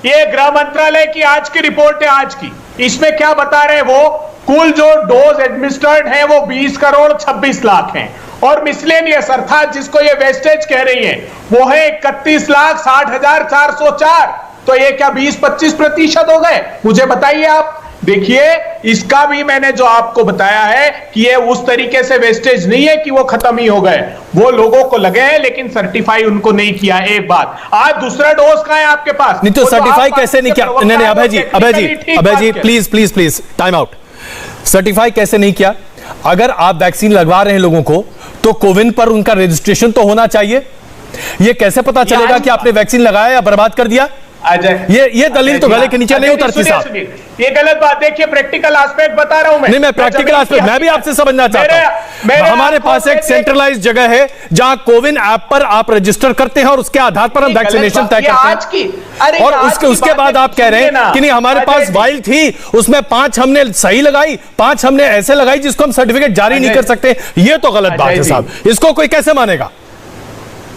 ये गृह मंत्रालय की आज की रिपोर्ट है, आज की, इसमें क्या बता रहे हैं वो, कुल जो डोज एडमिनिस्टर्ड है वो 20 करोड़ 26 लाख हैं, और मिसलेनियस अर्थात जिसको ये वेस्टेज कह रही है वो है 31,60,404। तो ये क्या 20-25% हो गए? मुझे बताइए आप। देखिए, इसका भी मैंने जो आपको बताया है कि ये उस तरीके से वेस्टेज नहीं है कि वो खत्म ही हो गए, वो लोगों को लगे हैं लेकिन सर्टिफाई उनको नहीं किया। एक बात, आज दूसरा डोज कहां है आपके पास? नहीं तो सर्टिफाई कैसे नहीं किया? नहीं, अभय जी प्लीज टाइम आउट। सर्टिफाई कैसे नहीं किया? अगर आप वैक्सीन लगवा रहे हैं लोगों को, तो कोविन पर उनका रजिस्ट्रेशन तो होना चाहिए। ये कैसे पता चलेगा कि आपने वैक्सीन लगाया या बर्बाद कर दिया? ये दलील तो गले के नीचे नहीं उतरती साहब, ये गलत बात। देखिए, प्रैक्टिकल एस्पेक्ट बता रहा हूं मैं। नहीं, मैं प्रैक्टिकल एस्पेक्ट मैं भी आपसे समझना चाहता हूं। हमारे पास एक सेंट्रलाइज्ड जगह है जहां कोविन ऐप पर आप रजिस्टर करते हैं और उसके आधार पर हम वैक्सीनेशन तय करते हैं, और उसके बाद आप कह रहे हैं कि नहीं, हमारे पास वाइल थी, उसमें 5 हमने सही लगाई, 5 हमने ऐसे लगाई जिसको हम सर्टिफिकेट जारी नहीं कर सकते। ये तो गलत बात है साहब, इसको कोई कैसे मानेगा?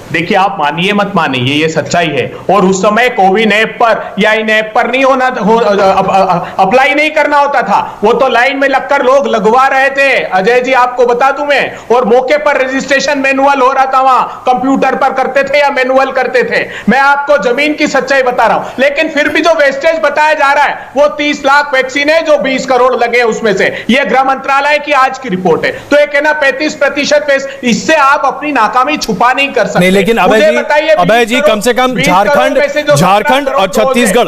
देखिए, आप मानिए मत मानिए, ये सच्चाई है। और उस समय कोविन ऐप पर या इन ऐप पर नहीं अप्लाई नहीं करना होता था, वो तो लाइन में लगकर लोग लगवा रहे थे। अजय जी, आपको बता दूं मैं, और मौके पर रजिस्ट्रेशन मैनुअल हो रहा था, वहां कंप्यूटर पर करते थे या मैनुअल करते थे। मैं आपको जमीन की सच्चाई बता रहा हूं। लेकिन फिर भी जो वेस्टेज बताया जा रहा है वो 30 लाख वैक्सीन है जो 20 करोड़ लगे उसमें से। यह गृह मंत्रालय की आज की रिपोर्ट है। तो ये कहना 35%, इससे आप अपनी नाकामी छुपा नहीं कर सकते। लेकिन अभय जी कम से कम झारखंड और छत्तीसगढ़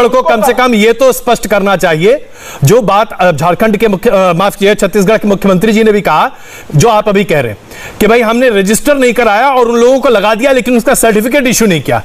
को कम से कम ये तो स्पष्ट करना चाहिए, जो बात झारखंड के माफ कीजिए, छत्तीसगढ़ के मुख्यमंत्री जी ने भी कहा, जो आप अभी कह रहे हैं कि भाई हमने रजिस्टर नहीं कराया और उन लोगों को लगा दिया लेकिन उसका सर्टिफिकेट इश्यू नहीं किया।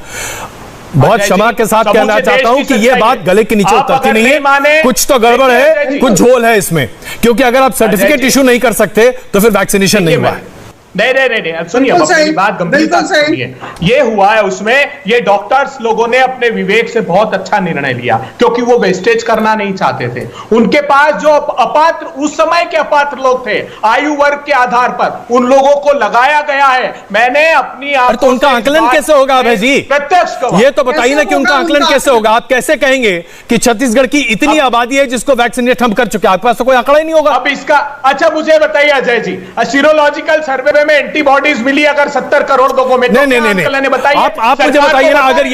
बहुत क्षमा के साथ कहना चाहता हूं कि यह बात गले के नीचे उतरती नहीं है, कुछ तो गड़बड़ है, कुछ झोल है इसमें, क्योंकि अगर आप सर्टिफिकेट इश्यू नहीं कर सकते तो फिर वैक्सीनेशन नहीं हुआ है। नहीं, सुनिए, अपनी बात गंभीरता से सुनिए। ये हुआ है उसमें, ये डॉक्टर्स लोगों ने अपने विवेक से बहुत अच्छा निर्णय लिया, क्योंकि वो वेस्टेज करना नहीं चाहते थे। उनके पास जो अपात्र, उस समय के अपात्र लोग थे, आयु वर्ग के आधार पर उन लोगों को लगाया गया है। मैंने अपनी तो उनका आंकलन कैसे होगा अभय जी? प्रत्यक्ष ये तो बताइए ना कि उनका आंकलन कैसे होगा? आप कैसे कहेंगे कि छत्तीसगढ़ की इतनी आबादी है जिसको वैक्सीनेट हम कर चुके हैं? आपके पास तो कोई आंकड़ा ही नहीं होगा। अब इसका, अच्छा मुझे बताइए अजय जी, सीरोलॉजिकल सर्वे में एंटीबॉडीज मिली अगर 70 करोड़ लोगों में, नहीं, आप मुझे बताइए ना, अगर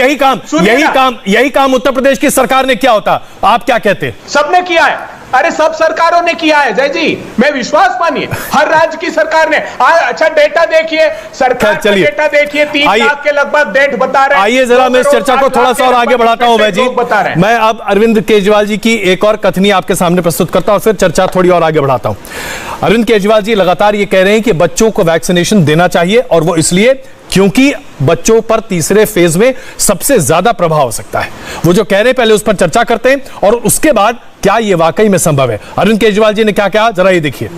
यही काम उत्तर प्रदेश की सरकार ने किया होता, आप क्या कहते? सबने किया है, अरे सब सरकारों ने किया है जय जी, मैं विश्वास मानिए, हर राज्य की सरकार ने। अच्छा डेटा देखिए, सरकार का डेटा देखिए, 3 लाख के लगभग डेट बता रहे हैं। आइए जरा मैं इस चर्चा को थोड़ा सा और आगे बढ़ाता हूं भाई जी। मैं अब अरविंद केजरीवाल जी की एक और कथनी आपके सामने प्रस्तुत करता हूं, फिर चर्चा थोड़ी और आगे बढ़ाता हूं। अरविंद केजरीवाल जी लगातार ये कह रहे हैं कि बच्चों को वैक्सीनेशन देना चाहिए, और वो इसलिए क्योंकि बच्चों पर तीसरे फेज में सबसे ज्यादा प्रभाव हो सकता है। वो जो कह रहे हैं पहले उस पर चर्चा करते हैं और उसके बाद क्या यह वाकई में संभव है। अरविंद केजरीवाल जी ने क्या कहा, जरा ये देखिए।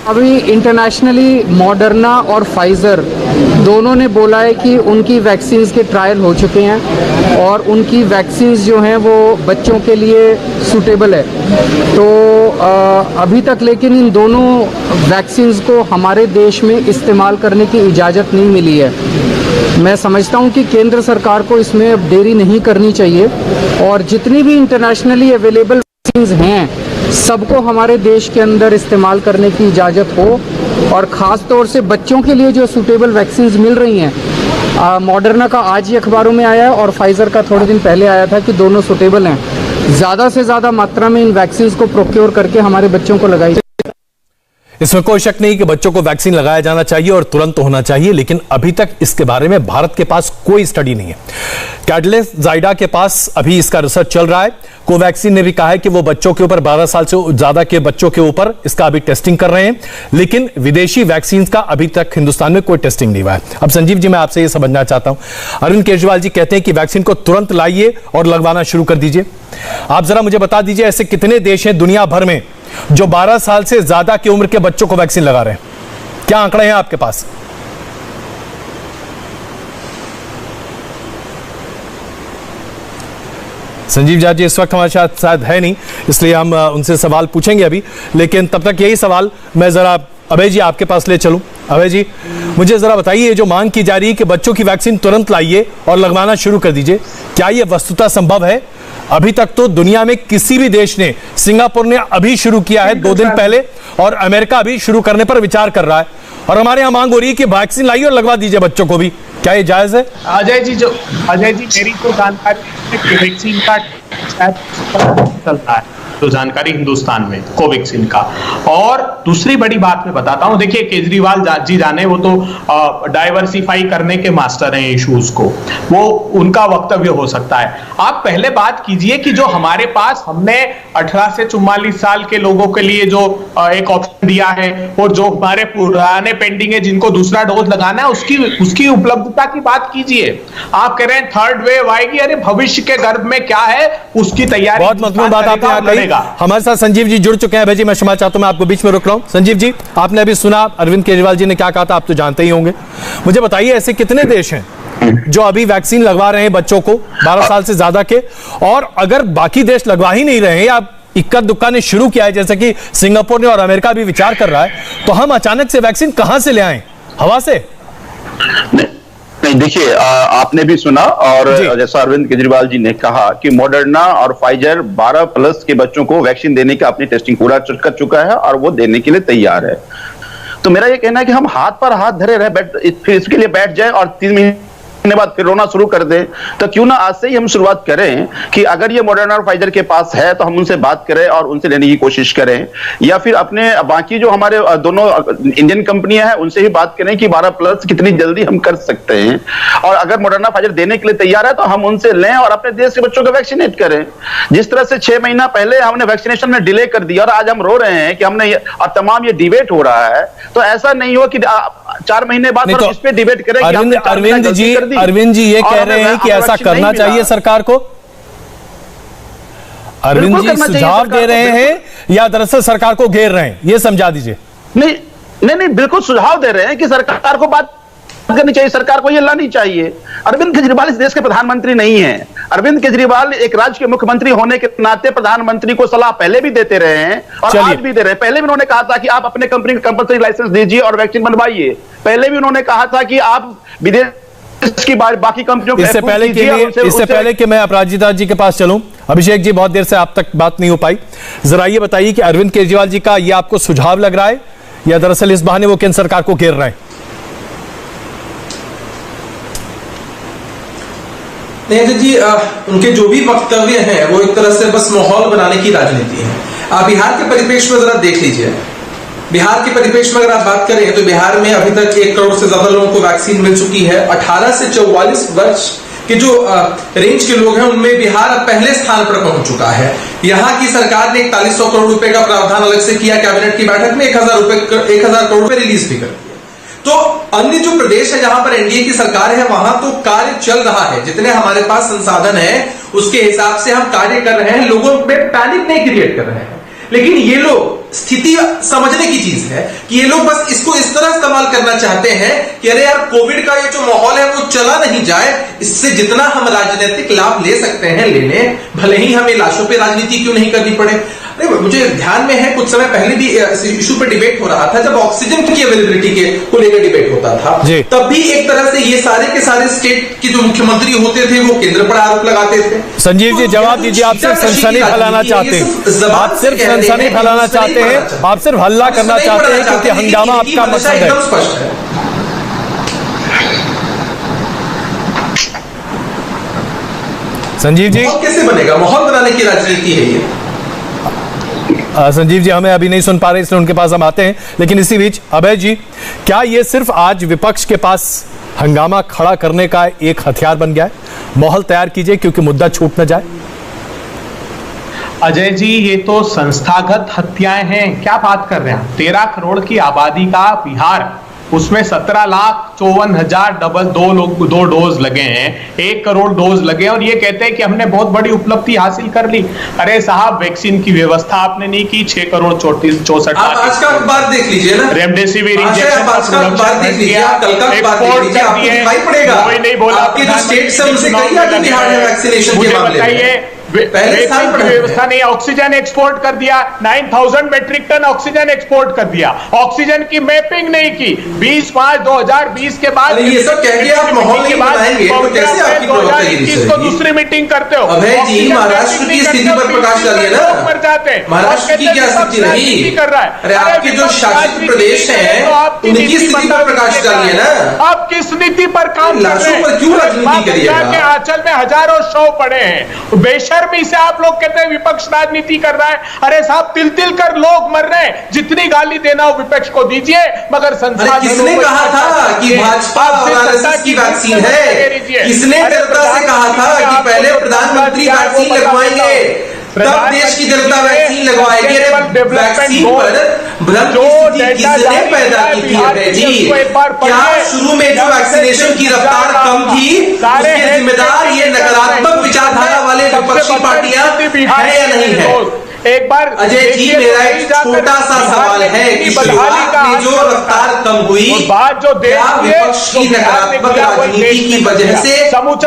अभी इंटरनेशनली मॉडर्ना और फाइजर दोनों ने बोला है कि उनकी वैक्सीन्स के ट्रायल हो चुके हैं और उनकी वैक्सीन्स जो हैं वो बच्चों के लिए सूटेबल है। तो अभी तक लेकिन इन दोनों वैक्सीन्स को हमारे देश में इस्तेमाल करने की इजाज़त नहीं मिली है। मैं समझता हूं कि केंद्र सरकार को इसमें अब देरी नहीं करनी चाहिए और जितनी भी इंटरनेशनली अवेलेबल वैक्सीन्स हैं सबको हमारे देश के अंदर इस्तेमाल करने की इजाज़त हो और ख़ास तौर से बच्चों के लिए जो सूटेबल वैक्सीन्स मिल रही हैं। मॉडर्ना का आज ही अखबारों में आया है और फाइज़र का थोड़े दिन पहले आया था कि दोनों सूटेबल हैं। ज़्यादा से ज़्यादा मात्रा में इन वैक्सीन्स को प्रोक्योर करके हमारे बच्चों को लगाई। इसमें कोई शक नहीं कि बच्चों को वैक्सीन लगाया जाना चाहिए और तुरंत होना चाहिए, लेकिन अभी तक इसके बारे में भारत के पास कोई स्टडी नहीं है। कैडिला जाइडा के पास अभी इसका रिसर्च चल रहा है। कोवैक्सीन ने भी कहा है कि वो बच्चों के ऊपर 12 साल से ज्यादा के बच्चों के ऊपर इसका अभी टेस्टिंग कर रहे हैं, लेकिन विदेशी वैक्सीन का अभी तक हिंदुस्तान में कोई टेस्टिंग नहीं हुआ है। अब संजीव जी, मैं आपसे ये समझना चाहता हूं, अरविंद केजरीवाल जी कहते हैं कि वैक्सीन को तुरंत लाइए और लगवाना शुरू कर दीजिए। आप जरा मुझे बता दीजिए ऐसे कितने देश हैं दुनिया भर में जो 12 साल से ज्यादा की उम्र के बच्चों को वैक्सीन लगा रहे हैं? क्या आंकड़े हैं आपके पास? संजीव झा जी इस वक्त हमारे साथ शायद है नहीं, इसलिए हम उनसे सवाल पूछेंगे अभी, लेकिन तब तक यही सवाल मैं जरा अभय जी आपके पास ले चलूं। अभय जी, मुझे जरा बताइए, जो मांग की जा रही है कि बच्चों की वैक्सीन तुरंत लाइए और लगवाना शुरू कर दीजिए, क्या यह वस्तुतः संभव है? अभी तक तो दुनिया में किसी भी देश ने, सिंगापुर ने अभी शुरू किया है 2 दिन पहले और अमेरिका अभी शुरू करने पर विचार कर रहा है, और हमारे यहां मांग हो रही है कि वैक्सीन लाइए और लगवा दीजिए बच्चों को भी। क्या ये जायज है? अजय जी मेरी तो जानकारी कोवैक्सीन का चलता है, तो जानकारी हिंदुस्तान में कोवैक्सीन का। और दूसरी बड़ी बात मैं बताता हूं, देखिए केजरीवाल जी जाने, वो तो डाइवर्सिफाई करने के मास्टर हैं इश्यूज को, वो उनका वक्तव्य हो सकता है। आप पहले बात कीजिए कि जो हमारे पास, हमने 18 से 44 साल के लोगों के लिए जो एक ऑप्शन दिया है और जो हमारे पुराने पेंडिंग है जिनको दूसरा डोज लगाना है, उसकी उपलब्धता की बात कीजिए। आप कह रहे हैं थर्ड वेव आएगी, अरे भविष्य के गर्भ में क्या है उसकी तैयारी। बहुत महत्वपूर्ण बात आपने यहाँ कही। हमारे साथ संजीव जी जुड़ चुके हैं। भाई जी, मैं क्षमा चाहता हूं, मैं आपको बीच में रोक रहा हूं। संजीव जी, आपने अभी सुना अरविंद केजरीवाल जी ने क्या कहा था, आप तो जानते ही होंगे। मुझे बताइए ऐसे कितने देश हैं जो अभी वैक्सीन लगवा रहे हैं बच्चों को 12 साल से ज्यादा के, और अगर बाकी देश लगवा ही नहीं रहे हैं या इक्का दुक्का ने शुरू किया है, जैसे कि सिंगापुर ने और अमेरिका भी विचार कर रहा है, तो हम अचानक से वैक्सीन कहां से ले आए? हवा से? नहीं, देखिए, आपने भी सुना, और जैसा अरविंद केजरीवाल जी ने कहा कि मॉडर्ना और फाइजर 12 प्लस के बच्चों को वैक्सीन देने का अपनी टेस्टिंग पूरा कर चुका है और वो देने के लिए तैयार है। तो मेरा ये कहना है कि हम हाथ पर हाथ धरे रहे फिर इसके लिए बैठ जाए और 3 महीने बाद फिर रोना शुरू कर दें, तो क्यों ना आज से ही हम शुरुआत करें कि अगर ये मॉडर्ना और फाइजर के पास है तो हम उनसे बात करें और उनसे लेने की कोशिश करें, या फिर अपने बाकी जो हमारे दोनों इंडियन कंपनियां हैं उनसे ही बात करें कि 12 प्लस कितनी जल्दी हम कर सकते हैं, और अगर मॉडर्ना फाइजर देने के लिए तैयार है तो हम उनसे लें और अपने देश के बच्चों को वैक्सीनेट करें। जिस तरह से 6 महीना पहले हमने वैक्सीनेशन में डिले कर दिया और आज हम रो रहे हैं कि हमने और तमाम ये डिबेट हो रहा है, तो ऐसा नहीं हो कि 4 महीने बाद इस पे डिबेट करें। अरविंद जी ये कह रहे हैं कि ऐसा करना चाहिए सरकार को। अरविंद जी सुझाव दे रहे हैं या दरअसल सरकार को घेर रहे हैं, ये समझा दीजिए। नहीं, बिल्कुल सुझाव दे रहे हैं कि सरकार को बात करनी चाहिए, सरकार को ये लानी चाहिए। अरविंद केजरीवाल इस देश के प्रधानमंत्री नहीं है। अरविंद केजरीवाल एक राज्य के मुख्यमंत्री होने के नाते प्रधानमंत्री को सलाह पहले भी देते रहे हैं और आज भी दे रहे हैं। पहले भी उन्होंने कहा था कि आप अपने कंपनी का कंपल्सरी लाइसेंस दीजिए और वैक्सीन बनवाइए। पहले भी उन्होंने कहा था कि आप विदेश की बाकी कंपनियों को, इससे पहले कि मैं अपराजिता जी के पास चलूं, अभिषेक जी बहुत देर से आप तक बात नहीं हो पाई, जरा ये बताइए कि अरविंद केजरीवाल जी का ये आपको सुझाव लग रहा है या दरअसल इस बहाने वो केंद्र सरकार को घेर रहे हैं? नहीं जी, उनके जो भी वक्तव्य हैं वो एक तरह से बस माहौल बनाने की राजनीति है। बिहार के परिप्रेक्ष्य में जरा देख लीजिए, बिहार के परिप्रेक्ष्य में अगर आप बात करें तो बिहार में अभी तक 1 करोड़ से ज्यादा लोगों को वैक्सीन मिल चुकी है। 18 से 44 वर्ष के जो रेंज के लोग हैं उनमें बिहार अब पहले स्थान पर पहुंच चुका है। यहाँ की सरकार ने 4100 करोड़ रुपए का प्रावधान अलग से किया, कैबिनेट की बैठक में 1000 करोड़ रुपए रिलीज भी कर दिया। तो अन्य जो प्रदेश है जहां पर एनडीए की सरकार है वहां तो कार्य चल रहा है, जितने हमारे पास संसाधन है उसके हिसाब से हम कार्य कर रहे हैं, लोगों में पैनिक नहीं क्रिएट कर रहे हैं। लेकिन ये लोग, स्थिति समझने की चीज है कि ये लोग बस इसको इस तरह इस्तेमाल करना चाहते हैं कि अरे यार कोविड का ये जो माहौल है वो चला नहीं जाए, इससे जितना हम राजनीतिक लाभ ले सकते हैं ले लें, भले ही हमें लाशों पे राजनीति क्यों नहीं करनी पड़े। अरे मुझे ध्यान में है कुछ समय पहले भी इशू पे डिबेट हो रहा था, जब ऑक्सीजन की अवेलेबिलिटी के को लेकर डिबेट होता था, तब भी एक तरह से ये सारे के सारे स्टेट के जो मुख्यमंत्री होते थे वो केंद्र पर आरोप लगाते थे। संजीव जी जवाब दीजिए, आप सिर्फ सनसनी फैलाना चाहते हैं, आप सिर्फ सनसनी फैलाना चाहते हैं, आप सिर्फ हल्ला करना चाहते हैं क्योंकि हंगामा आपका मकसद है। एकदम स्पष्ट है। संजीव जी कैसे बनेगा? माहौल बनाने की राजनीति है ये। संजीव जी हमें अभी नहीं सुन पा रहे इसलिए उनके पास हम आते हैं, लेकिन इसी बीच अभय जी, क्या ये सिर्फ आज विपक्ष के पास हंगामा खड़ा करने का एक हथियार बन गया है? माहौल तैयार कीजिए क्योंकि मुद्दा छूट न जाए। अजय जी ये तो संस्थागत हत्याएं हैं, क्या बात कर रहे हैं? 13 करोड़ की आबादी का बिहार, उसमें 17,54,000 दो डोज लगे हैं, 1 करोड़ डोज लगे, और ये कहते हैं कि हमने बहुत बड़ी उपलब्धि हासिल कर ली। अरे साहब, वैक्सीन की व्यवस्था आपने नहीं की, 6 करोड़ 64 लाख। आज का अखबार देख लीजिए ना, रेमडेसिविर इंजेक्शन आज का अखबार देख लीजिए, कल का अखबार देख लीजिए, आपको दिखाई पड़ेगा। कोई नहीं बोला आपके जो स्टेट से उनसे कहिए कि बिहार में वैक्सीनेशन के मामले में पहले साल की व्यवस्था नहीं, ऑक्सीजन एक्सपोर्ट कर दिया, 9,000 मेट्रिक टन ऑक्सीजन एक्सपोर्ट कर दिया, ऑक्सीजन की मैपिंग नहीं की। 20/5/2020 के बाद ये सब कह दिया, आप माहौल नहीं बनाएंगे तो कैसे आपकी 2021 को दूसरी मीटिंग करते हो? अभय जी, महाराष्ट्र की स्थिति पर प्रकाश डालिए ना, मर जाते हैं। महाराष्ट्र की क्या स्थिति रही कर रहा है? अरे आपके जो शासित प्रदेश हैं उनकी स्थिति पर प्रकाश डालिए ना। आप किस नीति पर काम कर रहे हैं? पर क्यों राजनीति करिएगा? के आंचल में हजारों शव पड़े हैं, बेशर्मी से आप लोग कहते हैं विपक्ष राजनीति कर रहा है। अरे साहब, तिल तिल कर लोग मर रहे हैं, जितनी गाली देना हो विपक्ष को दीजिए, मगर संसाधनों किसने कहा था कि भाजपा और आरएसएस की वैक्सीन है? किसने जनता से कहा था कि पहले प्रधानमंत्री वैक्सीन लगवाएंगे तब देश की जनता वैक्सीन लगवाएगी? वैक्सीन पर भ्रम की स्थिति किसने पैदा की थी अभय जी? क्या शुरू में जो वैक्सीनेशन की रफ्तार कम थी उसके जिम्मेदार ये नकारात्मक विचारधारा वाले विपक्षी पार्टियां है या नहीं है? एक बार अजय जी, मेरा एक छोटा सा सवाल है कि शुरुआत में जो रफ्तार कम हुई क्या विपक्ष की नकारात्मक राजनीति की वजह से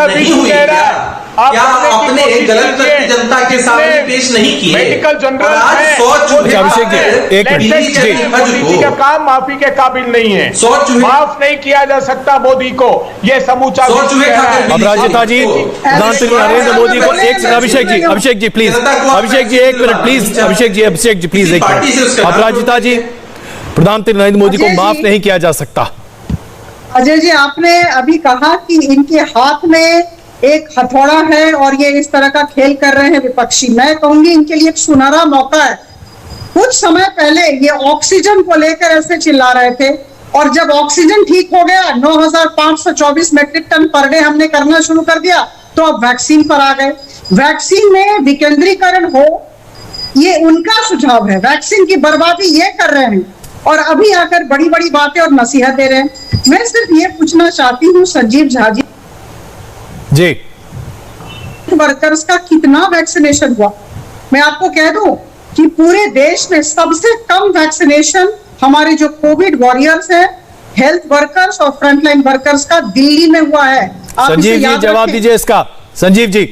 नहीं हुई? क्या आपने गलत तथ्य जनता के सामने पेश नहीं किए? मेडिकल जनरल अभिषेक जी एक मिनट, का काम माफी के काबिल नहीं है, माफ नहीं किया जा सकता मोदी को, ये समूचा। अब राजता जी, प्रधानमंत्री नरेंद्र मोदी को एक, Abhishek ji please, Abhishek ji 1 minute please, Abhishek ji please 1 minute. अब राजता जी, प्रधानमंत्री नरेंद्र मोदी को माफ नहीं किया जा सकता। अजय जी, आपने अभी कहा कि इनके हाथ में एक हथौड़ा है और ये इस तरह का खेल कर रहे हैं विपक्षी। मैं कहूंगी इनके लिए एक सुनहरा मौका है। कुछ समय पहले ये ऑक्सीजन को लेकर ऐसे चिल्ला रहे थे, और जब ऑक्सीजन ठीक हो गया, 9,524 मेट्रिक टन पर डे हमने करना शुरू कर दिया, तो अब वैक्सीन पर आ गए। वैक्सीन में विकेंद्रीकरण हो, ये उनका सुझाव है। वैक्सीन की बर्बादी ये कर रहे हैं और अभी आकर बड़ी बड़ी बातें और नसीहत दे रहे हैं। मैं सिर्फ ये पूछना चाहती हूँ संजीव झा जी, वर्कर्स का कितना वैक्सीनेशन हुआ? मैं आपको कह दूं कि पूरे देश में सबसे कम वैक्सीनेशन हमारे जो कोविड वॉरियर्स हैं, हेल्थ वर्कर्स और फ्रंटलाइन वर्कर्स का दिल्ली में हुआ है। संजीव जी जवाब दीजिए इसका। संजीव जी,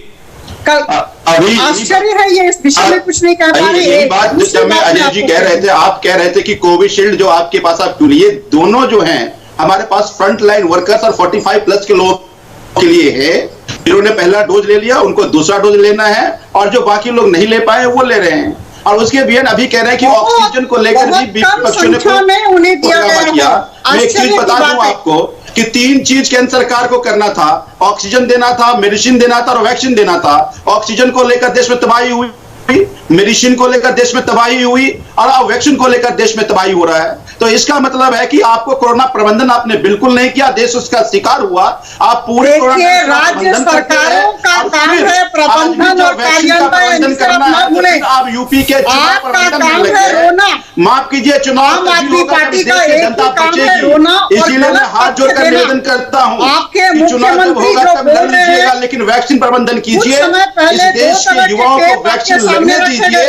कल आश्चर्य है ये, इस विषय में कुछ नहीं कह पा रहे। ये बात जो अजय जी कह रहे थे, आप कह रहे थे कि कोविशील्ड जो आपके पास आप ये दोनों जो हैं हमारे पास फ्रंट लाइन वर्कर्स और 45+ के लोग के लिए है, जिन्होंने पहला डोज ले लिया उनको दूसरा डोज लेना है, और जो बाकी लोग नहीं ले पाए वो ले रहे हैं। और उसके भी अभी कह रहे हैं कि ऑक्सीजन को लेकर भी विपक्षियों ने उन्हें दिया। मैं एक चीज बता दूं आपको कि 3 चीज केंद्र सरकार को करना था, ऑक्सीजन देना था, मेडिसिन देना था और वैक्सीन देना था। ऑक्सीजन को लेकर देश में तबाही हुई, मेडिसिन को लेकर देश में तबाही हुई, और अब वैक्सीन को लेकर देश में तबाही हो रहा है। तो इसका मतलब है कि आपको कोरोना प्रबंधन आपने बिल्कुल नहीं किया, देश उसका शिकार हुआ। आप पूरे देखिए, राज्य सरकारों का काम है प्रबंधन और कार्यान्वयन करना है। आप यूपी के चुनाव प्रबंधन में लगे। माफ कीजिए, चुनाव आम आदमी पार्टी का एक ही काम है रोना, इसीलिए मैं हाथ जोड़कर निवेदन करता हूँ आपके कि चुनाव जब होगा तब लड़ लीजिएगा, लेकिन वैक्सीन प्रबंधन कीजिए। इस देश के युवाओं को वैक्सीन लगने दीजिए।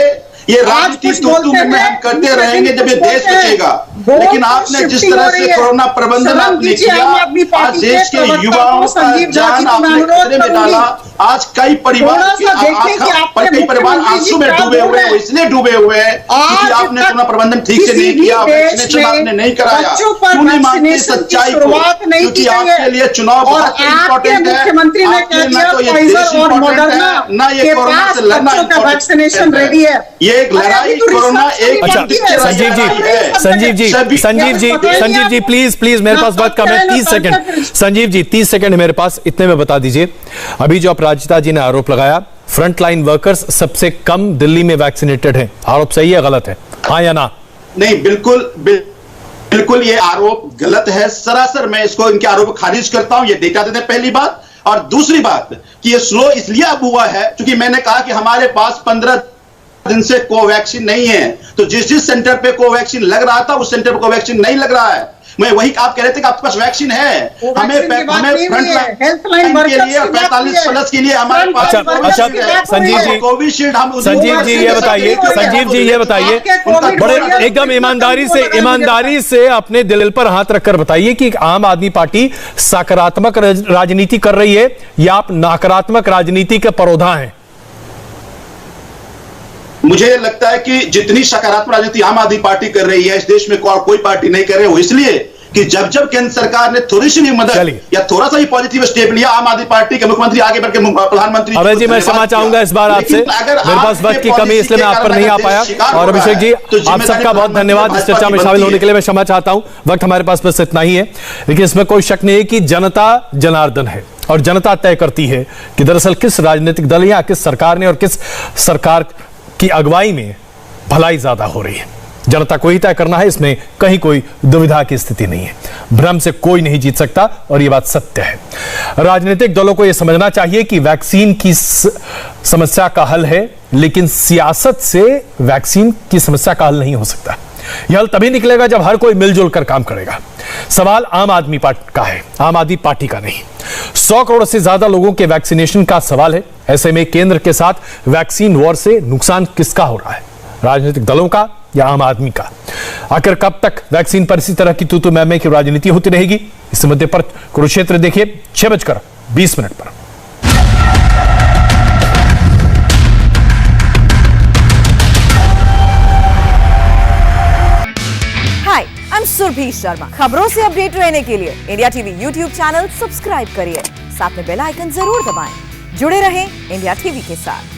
ये राजनीति तू में हम करते रहेंगे जब ये देश बचेगा, लेकिन आपने जिस तरह से कोरोना प्रबंधन आपने किया, आज देश के युवाओं का जान आपने खतरे में डाला। आज कई परिवार आंसू में डूबे हुए हैं, इसलिए डूबे हुए हैं क्योंकि आपने कोरोना प्रबंधन ठीक से नहीं किया, वैक्सीनेशन आपने नहीं कराया। क्यों नहीं मानते सच्चाई को? क्योंकि आपके लिए चुनाव बहुत इंपॉर्टेंट है। मुख्यमंत्री ने कह दिया फाइजर और मॉडर्ना ना ये कोरोना से लड़ना वैक्सीनेशन रेडी है। ये एक लड़ाई कोरोना एक संजीव जी प्लीज मेरे पास वक्त कम है, 30 सेकंड। संजीव जी 30 सेकंड मेरे पास, इतने में बता दीजिए, अभी जो अपराजिता जी ने आरोप लगाया फ्रंटलाइन वर्कर्स सबसे कम दिल्ली में वैक्सीनेटेड हैं, आरोप सही है गलत है, हाँ या ना? नहीं, बिल्कुल ये आरोप गलत है, सरासर मैं इसको इनके आरोप खारिज करता हूं। ये डेटा देते हैं, पहली बात। और दूसरी बात कि ये स्लो इसलिए अब हुआ है क्योंकि मैंने कहा कि हमारे पास 15 दिन से कोवैक्सीन नहीं है, तो जिस सेंटर पे कोवैक्सीन लग रहा था उस सेंटर पे कोवैक्सीन नहीं लग रहा है। मैं वही आप कह रहे थे कि आपके पास वैक्सीन है, हमें फ्रंटलाइन के लिए 45 प्लस के लिए हमारे पास। अच्छा संजीव जी, कोविशील्ड हम ये बताइए बड़े एकदम ईमानदारी से अपने दिल पर हाथ रखकर बताइए कि आम आदमी पार्टी सकारात्मक राजनीति कर रही है या आप नकारात्मक राजनीति के परोधा हैं? मुझे लगता है कि जितनी सकारात्मक राजनीति आम आदमी पार्टी कर रही है इस देश में कोई पार्टी नहीं कर रही है। वो इसलिए कि जब केंद्र सरकार ने थोड़ी सी भी मदद या थोड़ा सा भी पॉजिटिव स्टेप लिया, आम आदमी पार्टी के मुख्यमंत्री आगे बढ़ के प्रधानमंत्री। अभय जी मैं क्षमा चाहूंगा इस बार आपसे, मेरे पास वक्त की कमी इसलिए मैं आप पर नहीं आ पाया। और अभिषेक जी आप सबका बहुत धन्यवाद इस चर्चा में शामिल होने के लिए, मैं क्षमा चाहता हूं, वक्त हमारे पास बस इतना ही है। लेकिन इसमें कोई शक नहीं है कि जनता जनार्दन है और जनता तय करती है कि दरअसल किस राजनीतिक दल या किस सरकार ने और किस सरकार की अगुवाई में भलाई ज्यादा हो रही है। जनता को ही तय करना है, इसमें कहीं कोई दुविधा की स्थिति नहीं है। भ्रम से कोई नहीं जीत सकता और यह बात सत्य है। राजनीतिक दलों को यह समझना चाहिए कि वैक्सीन की समस्या का हल है, लेकिन सियासत से वैक्सीन की समस्या का हल नहीं हो सकता। यह हल तभी निकलेगा जब हर कोई मिलजुल कर काम करेगा। सवाल आम आदमी पार्टी का है, आम आदमी पार्टी का नहीं। 100 करोड़ से ज्यादा लोगों के वैक्सीनेशन का सवाल है। ऐसे में केंद्र के साथ वैक्सीन वॉर से नुकसान किसका हो रहा है, राजनीतिक दलों का या आम आदमी का? आखिर कब तक वैक्सीन पर इसी तरह की तू मैं की राजनीति होती रहेगी? इस मुद्दे पर कुरुक्षेत्र देखिए 6:20 पर। हाय, आई एम सुरभि शर्मा। खबरों से अपडेट रहने के लिए India TV YouTube channel subscribe करिए, साथ में बेल आइकन जरूर दबाएं। जुड़े रहें इंडिया टीवी के साथ।